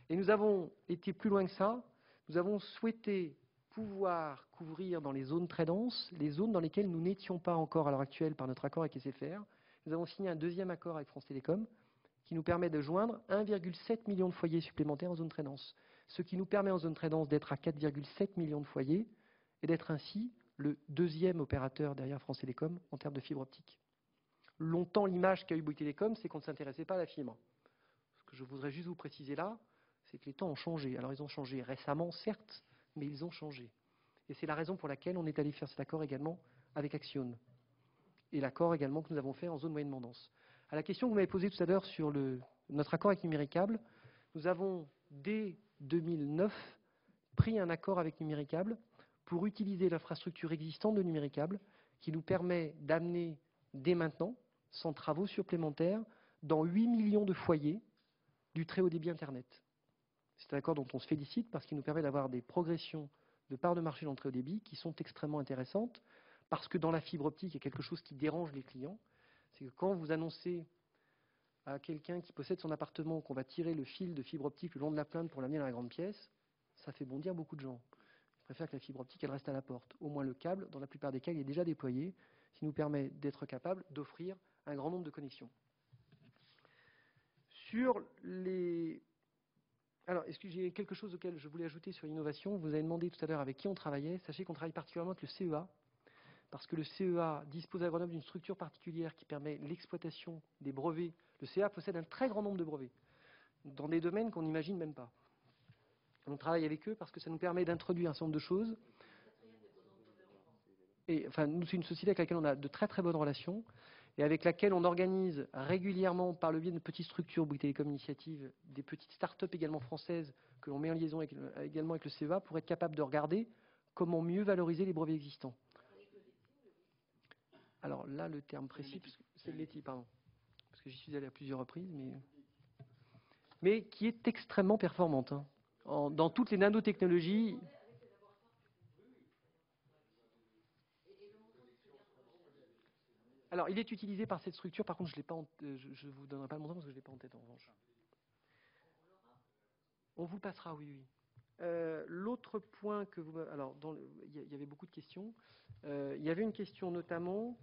Et nous avons été plus loin que ça. Nous avons souhaité pouvoir couvrir dans les zones très denses, les zones dans lesquelles nous n'étions pas encore à l'heure actuelle par notre accord avec SFR. Nous avons signé un deuxième accord avec France Télécom qui nous permet de joindre 1,7 million de foyers supplémentaires en zone très dense. Ce qui nous permet en zone très dense d'être à 4,7 millions de foyers et d'être ainsi le deuxième opérateur derrière France Télécom en termes de fibre optique. Longtemps, l'image qu'a eu Bouygues Télécom, c'est qu'on ne s'intéressait pas à la fibre. Ce que je voudrais juste vous préciser là, c'est que les temps ont changé. Alors ils ont changé récemment, certes, mais ils ont changé. Et c'est la raison pour laquelle on est allé faire cet accord également avec Axione. Et l'accord également que nous avons fait en zone moyennement dense. À la question que vous m'avez posée tout à l'heure sur notre accord avec Numéricable, nous avons, dès 2009, pris un accord avec Numéricable pour utiliser l'infrastructure existante de Numéricable qui nous permet d'amener dès maintenant, sans travaux supplémentaires, dans 8 millions de foyers du très haut débit Internet. C'est un accord dont on se félicite parce qu'il nous permet d'avoir des progressions de part de marché dans le très haut débit qui sont extrêmement intéressantes parce que dans la fibre optique, il y a quelque chose qui dérange les clients. C'est que quand vous annoncez à quelqu'un qui possède son appartement qu'on va tirer le fil de fibre optique le long de la plainte pour l'amener dans la grande pièce, ça fait bondir beaucoup de gens. Ils préfèrent que la fibre optique, elle reste à la porte. Au moins le câble, dans la plupart des cas, il est déjà déployé, ce qui nous permet d'être capable d'offrir un grand nombre de connexions. Sur les... Alors, est-ce que j'ai quelque chose auquel je voulais ajouter sur l'innovation? Vous avez demandé tout à l'heure avec qui on travaillait. Sachez qu'on travaille particulièrement avec le CEA, parce que le CEA dispose à Grenoble d'une structure particulière qui permet l'exploitation des brevets. Le CEA possède un très grand nombre de brevets, dans des domaines qu'on n'imagine même pas. On travaille avec eux parce que ça nous permet d'introduire un certain nombre de choses. Et, enfin, nous, c'est une société avec laquelle on a de très très bonnes relations et avec laquelle on organise régulièrement, par le biais de petites structures, Bouygues Télécom Initiative, des petites start-up également françaises que l'on met en liaison également avec le CEA pour être capable de regarder comment mieux valoriser les brevets existants. Alors là, le terme précis, c'est le LETI, pardon, parce que j'y suis allé à plusieurs reprises, mais qui est extrêmement performante. Hein. Dans toutes les nanotechnologies. Alors, il est utilisé par cette structure. Par contre, je ne vous donnerai pas le montant parce que je ne l'ai pas en tête en revanche. On vous le passera, oui, oui. L'autre point que vous... Alors, il y avait beaucoup de questions. Il y avait une question notamment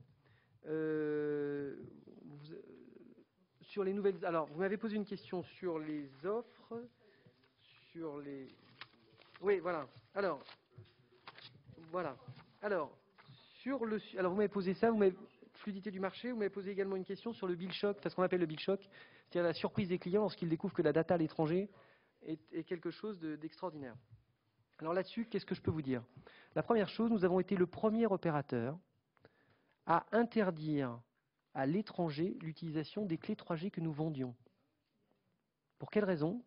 Sur les nouvelles. Alors, vous m'avez posé une question sur les offres, sur les. Oui, voilà. Alors, voilà. Alors, sur le. Alors, vous m'avez posé ça, vous m'avez fluidité du marché. Vous m'avez posé également une question sur le bill shock, parce qu'on appelle le bill shock, c'est-à-dire la surprise des clients lorsqu'ils découvrent que la data à l'étranger est quelque chose d'extraordinaire. Alors là-dessus, qu'est-ce que je peux vous dire? La première chose, nous avons été le premier opérateur à interdire à l'étranger l'utilisation des clés 3G que nous vendions. Pour quelle raison?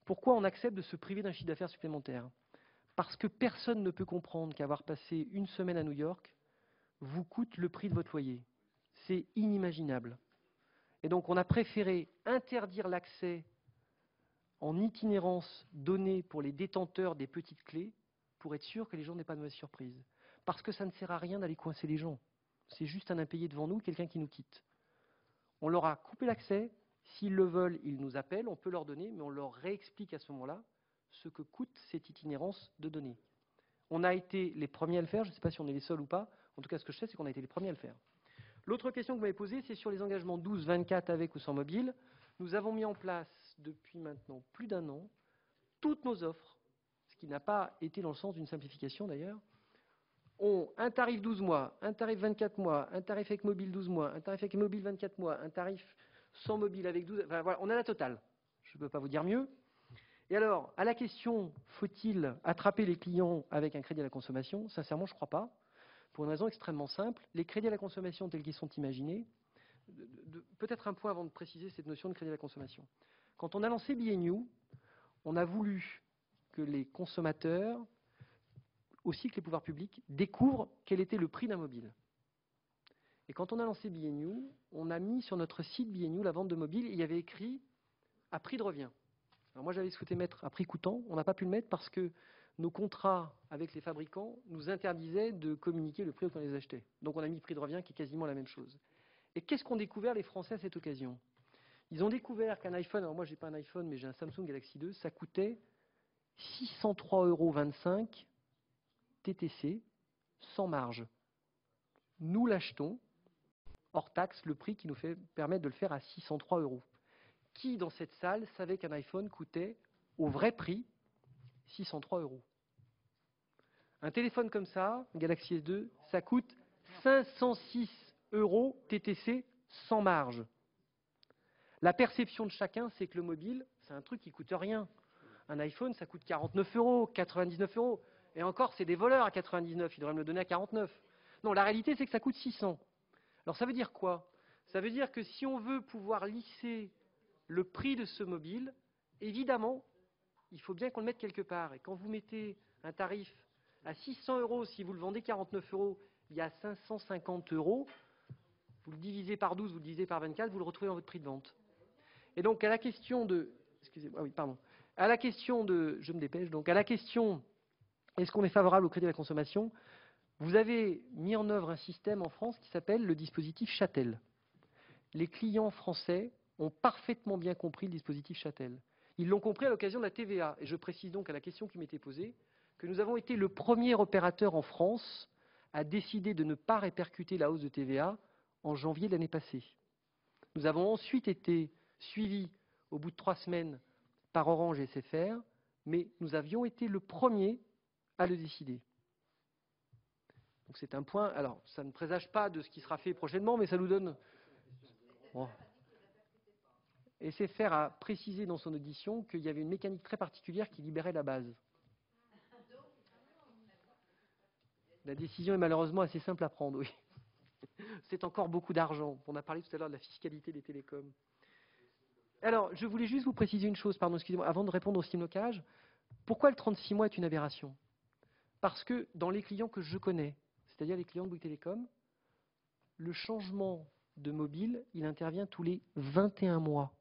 Pourquoi on accepte de se priver d'un chiffre d'affaires supplémentaire? Parce que personne ne peut comprendre qu'avoir passé une semaine à New York vous coûte le prix de votre loyer. C'est inimaginable. Et donc on a préféré interdire l'accès en itinérance donnée pour les détenteurs des petites clés pour être sûr que les gens n'aient pas de mauvaise surprise. Parce que ça ne sert à rien d'aller coincer les gens. C'est juste un impayé devant nous, quelqu'un qui nous quitte. On leur a coupé l'accès. S'ils le veulent, ils nous appellent, on peut leur donner, mais on leur réexplique à ce moment-là ce que coûte cette itinérance de données. On a été les premiers à le faire, je ne sais pas si on est les seuls ou pas. En tout cas, ce que je sais, c'est qu'on a été les premiers à le faire. L'autre question que vous m'avez posée, c'est sur les engagements 12, 24 avec ou sans mobile. Nous avons mis en place, depuis maintenant plus d'un an, toutes nos offres, ce qui n'a pas été dans le sens d'une simplification d'ailleurs, ont un tarif 12 mois, un tarif 24 mois, un tarif avec mobile 12 mois, un tarif avec mobile 24 mois, un tarif sans mobile avec 12... Enfin voilà, on a la totale. Je ne peux pas vous dire mieux. Et alors, à la question, faut-il attraper les clients avec un crédit à la consommation? Sincèrement, je ne crois pas. Pour une raison extrêmement simple. Les crédits à la consommation tels qu'ils sont imaginés, peut-être un point avant de préciser cette notion de crédit à la consommation. Quand on a lancé BNU, on a voulu que les consommateurs, aussi que les pouvoirs publics, découvrent quel était le prix d'un mobile. Et quand on a lancé BNU, on a mis sur notre site BNU la vente de mobile et il y avait écrit à prix de revient. Alors moi j'avais souhaité mettre à prix coûtant, on n'a pas pu le mettre parce que nos contrats avec les fabricants nous interdisaient de communiquer le prix auquel on les achetait. Donc on a mis prix de revient qui est quasiment la même chose. Et qu'est-ce qu'ont découvert les Français à cette occasion? Ils ont découvert qu'un iPhone, alors moi j'ai pas un iPhone mais j'ai un Samsung Galaxy 2, ça coûtait 603,25 € TTC sans marge. Nous l'achetons hors taxe, le prix qui nous permet de le faire à 603 €. Qui dans cette salle savait qu'un iPhone coûtait au vrai prix 603 €? Un téléphone comme ça, un Galaxy S2, ça coûte 506 € TTC sans marge. La perception de chacun, c'est que le mobile, c'est un truc qui coûte rien. Un iPhone, ça coûte 49 €, 99 €. Et encore, c'est des voleurs à 99, ils devraient me le donner à 49. Non, la réalité, c'est que ça coûte 600. Alors ça veut dire quoi? Ça veut dire que si on veut pouvoir lisser le prix de ce mobile, évidemment, il faut bien qu'on le mette quelque part. Et quand vous mettez un tarif à 600 €, si vous le vendez 49 €, il y a 550 €. Vous le divisez par 12, vous le divisez par 24, vous le retrouvez dans votre prix de vente. Et donc à la question de... Excusez-moi, oui, pardon. À la question de... Je me dépêche. Donc à la question, est-ce qu'on est favorable au crédit à la consommation? Vous avez mis en œuvre un système en France qui s'appelle le dispositif Chatel. Les clients français ont parfaitement bien compris le dispositif Chatel. Ils l'ont compris à l'occasion de la TVA. Et je précise donc à la question qui m'était posée que nous avons été le premier opérateur en France à décider de ne pas répercuter la hausse de TVA en janvier de l'année passée. Nous avons ensuite été suivis au bout de 3 semaines par Orange et SFR, mais nous avions été le premier à le décider. Donc c'est un point, alors ça ne présage pas de ce qui sera fait prochainement, mais ça nous donne... Bon. Et SFR a précisé dans son audition qu'il y avait une mécanique très particulière qui libérait la base. La décision est malheureusement assez simple à prendre, oui. C'est encore beaucoup d'argent. On a parlé tout à l'heure de la fiscalité des télécoms. Alors, je voulais juste vous préciser une chose, pardon, excusez-moi, avant de répondre au SIM-locage. Pourquoi le 36 mois est une aberration? Parce que dans les clients que je connais, c'est-à-dire les clients de Bouygues Télécom, le changement de mobile, il intervient tous les 21 mois.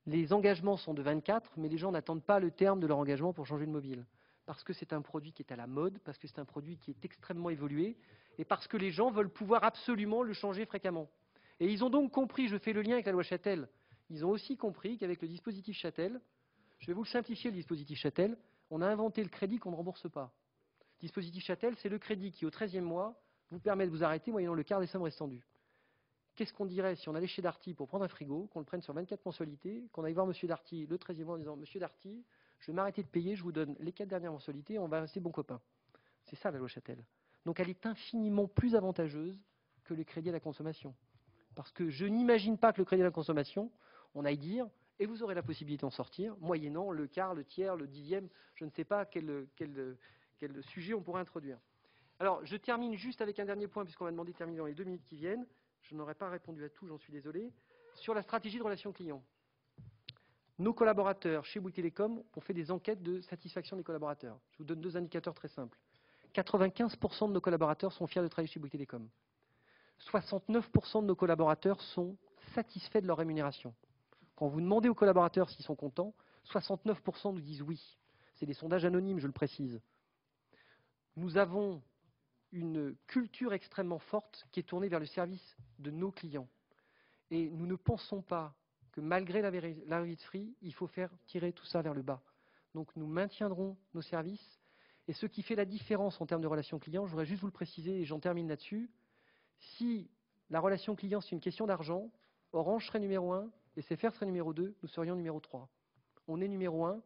Les engagements sont de 24, mais les gens n'attendent pas le terme de leur engagement pour changer de mobile. Parce que c'est un produit qui est à la mode, parce que c'est un produit qui est extrêmement évolué, et parce que les gens veulent pouvoir absolument le changer fréquemment. Et ils ont donc compris, je fais le lien avec la loi Chatel, ils ont aussi compris qu'avec le dispositif Chatel, je vais vous le simplifier le dispositif Chatel, on a inventé le crédit qu'on ne rembourse pas. Le dispositif Chatel, c'est le crédit qui, au 13e mois, vous permet de vous arrêter moyennant le quart des sommes restant dues. Qu'est-ce qu'on dirait si on allait chez Darty pour prendre un frigo, qu'on le prenne sur 24 mensualités, qu'on aille voir M. Darty le 13e mois en disant « Monsieur Darty, je vais m'arrêter de payer, je vous donne les 4 dernières mensualités, on va rester bons copains ». C'est ça la loi Châtel. Donc elle est infiniment plus avantageuse que le crédit à la consommation. Parce que je n'imagine pas que le crédit à la consommation, on aille dire « et vous aurez la possibilité d'en sortir », moyennant le quart, le tiers, le dixième, je ne sais pas quel sujet on pourrait introduire. Alors, je termine juste avec un dernier point, puisqu'on m'a demandé de terminer dans les 2 minutes qui viennent. Je n'aurais pas répondu à tout, j'en suis désolé. Sur la stratégie de relation client. Nos collaborateurs chez Bouygues Télécom ont fait des enquêtes de satisfaction des collaborateurs. Je vous donne 2 indicateurs très simples. 95% de nos collaborateurs sont fiers de travailler chez Bouygues Télécom. 69% de nos collaborateurs sont satisfaits de leur rémunération. Quand vous demandez aux collaborateurs s'ils sont contents, 69% nous disent oui. C'est des sondages anonymes, je le précise. Nous avons une culture extrêmement forte qui est tournée vers le service de nos clients. Et nous ne pensons pas que malgré la vie de Free, il faut faire tirer tout ça vers le bas. Donc nous maintiendrons nos services. Et ce qui fait la différence en termes de relation client, je voudrais juste vous le préciser et j'en termine là-dessus. Si la relation client, c'est une question d'argent, Orange serait numéro 1, SFR serait numéro 2, nous serions numéro 3. On est numéro 1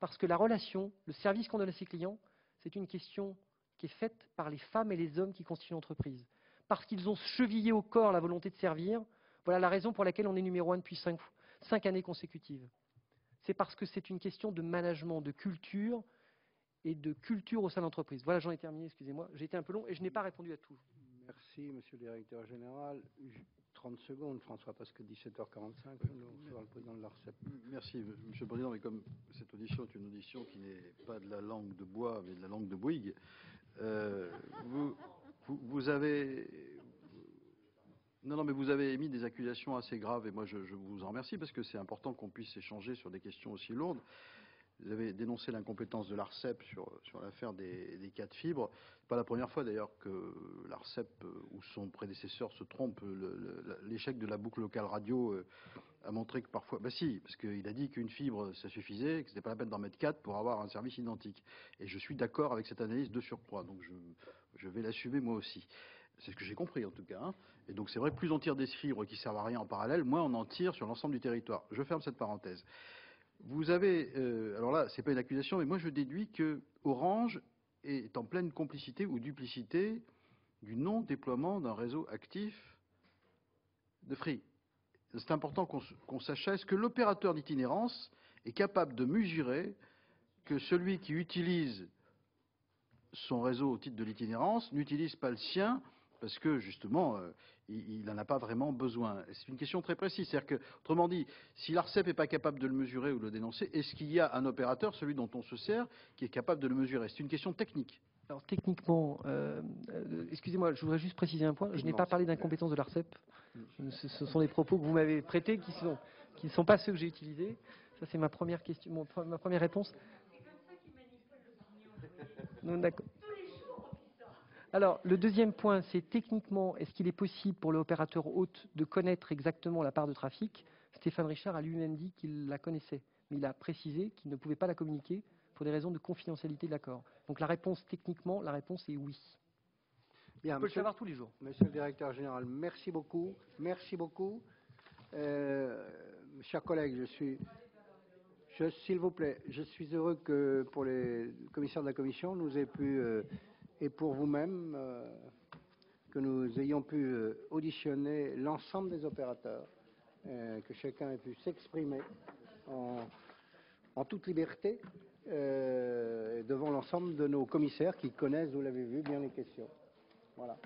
parce que la relation, le service qu'on donne à ses clients, c'est une question qui est faite par les femmes et les hommes qui constituent l'entreprise. Parce qu'ils ont chevillé au corps la volonté de servir, voilà la raison pour laquelle on est numéro 1 depuis 5 années consécutives. C'est parce que c'est une question de management, de culture et de culture au sein de l'entreprise. Voilà, j'en ai terminé, excusez-moi. J'ai été un peu long et je n'ai pas répondu à tout. Merci, Monsieur le Directeur Général. 30 secondes, François, parce que 17h45, nous recevons le président de l'ARCEP. Merci, Monsieur le Président. Mais comme cette audition est une audition qui n'est pas de la langue de bois, mais de la langue de Bouygues, vous avez... Non, mais vous avez émis des accusations assez graves et moi je vous en remercie parce que c'est important qu'on puisse échanger sur des questions aussi lourdes. Vous avez dénoncé l'incompétence de l'ARCEP sur l'affaire des 4 fibres. Ce n'est pas la première fois d'ailleurs que l'ARCEP ou son prédécesseur se trompe. L'échec de la boucle locale radio a montré que parfois... Bah si, parce qu'il a dit qu'une fibre ça suffisait, que ce n'était pas la peine d'en mettre 4 pour avoir un service identique. Et je suis d'accord avec cette analyse de surcroît, donc je vais l'assumer moi aussi. C'est ce que j'ai compris en tout cas. Hein. Et donc c'est vrai que plus on tire des fibres qui servent à rien en parallèle, moins on en tire sur l'ensemble du territoire. Je ferme cette parenthèse. Vous avez, alors là, c'est pas une accusation, mais moi je déduis que Orange est en pleine complicité ou duplicité du non-déploiement d'un réseau actif de Free. C'est important qu'on sache ça. Est-ce que l'opérateur d'itinérance est capable de mesurer que celui qui utilise son réseau au titre de l'itinérance n'utilise pas le sien parce que justement il n'en a pas vraiment besoin. C'est une question très précise. C'est-à-dire que, autrement dit, si l'ARCEP n'est pas capable de le mesurer ou de le dénoncer, est-ce qu'il y a un opérateur, celui dont on se sert, qui est capable de le mesurer? C'est une question technique. Alors techniquement, excusez-moi, je voudrais juste préciser un point. Je n'ai pas parlé d'incompétence de l'ARCEP. Ce sont des propos que vous m'avez prêtés qui ne sont pas ceux que j'ai utilisés. Ça, c'est ma première question, ma première réponse. Non, d'accord. Alors, le deuxième point, c'est techniquement, est-ce qu'il est possible pour l'opérateur hôte de connaître exactement la part de trafic? Stéphane Richard a lui-même dit qu'il la connaissait, mais il a précisé qu'il ne pouvait pas la communiquer pour des raisons de confidentialité de l'accord. Donc la réponse, techniquement, la réponse est oui. Bien, on peut le savoir tous les jours. Monsieur le Directeur Général, merci beaucoup. Merci beaucoup. Chers collègues, s'il vous plaît, je suis heureux que pour les commissaires de la Commission, nous ayons pu... et pour vous-même, que nous ayons pu auditionner l'ensemble des opérateurs, que chacun ait pu s'exprimer en toute liberté devant l'ensemble de nos commissaires qui connaissent, vous l'avez vu, bien les questions. Voilà.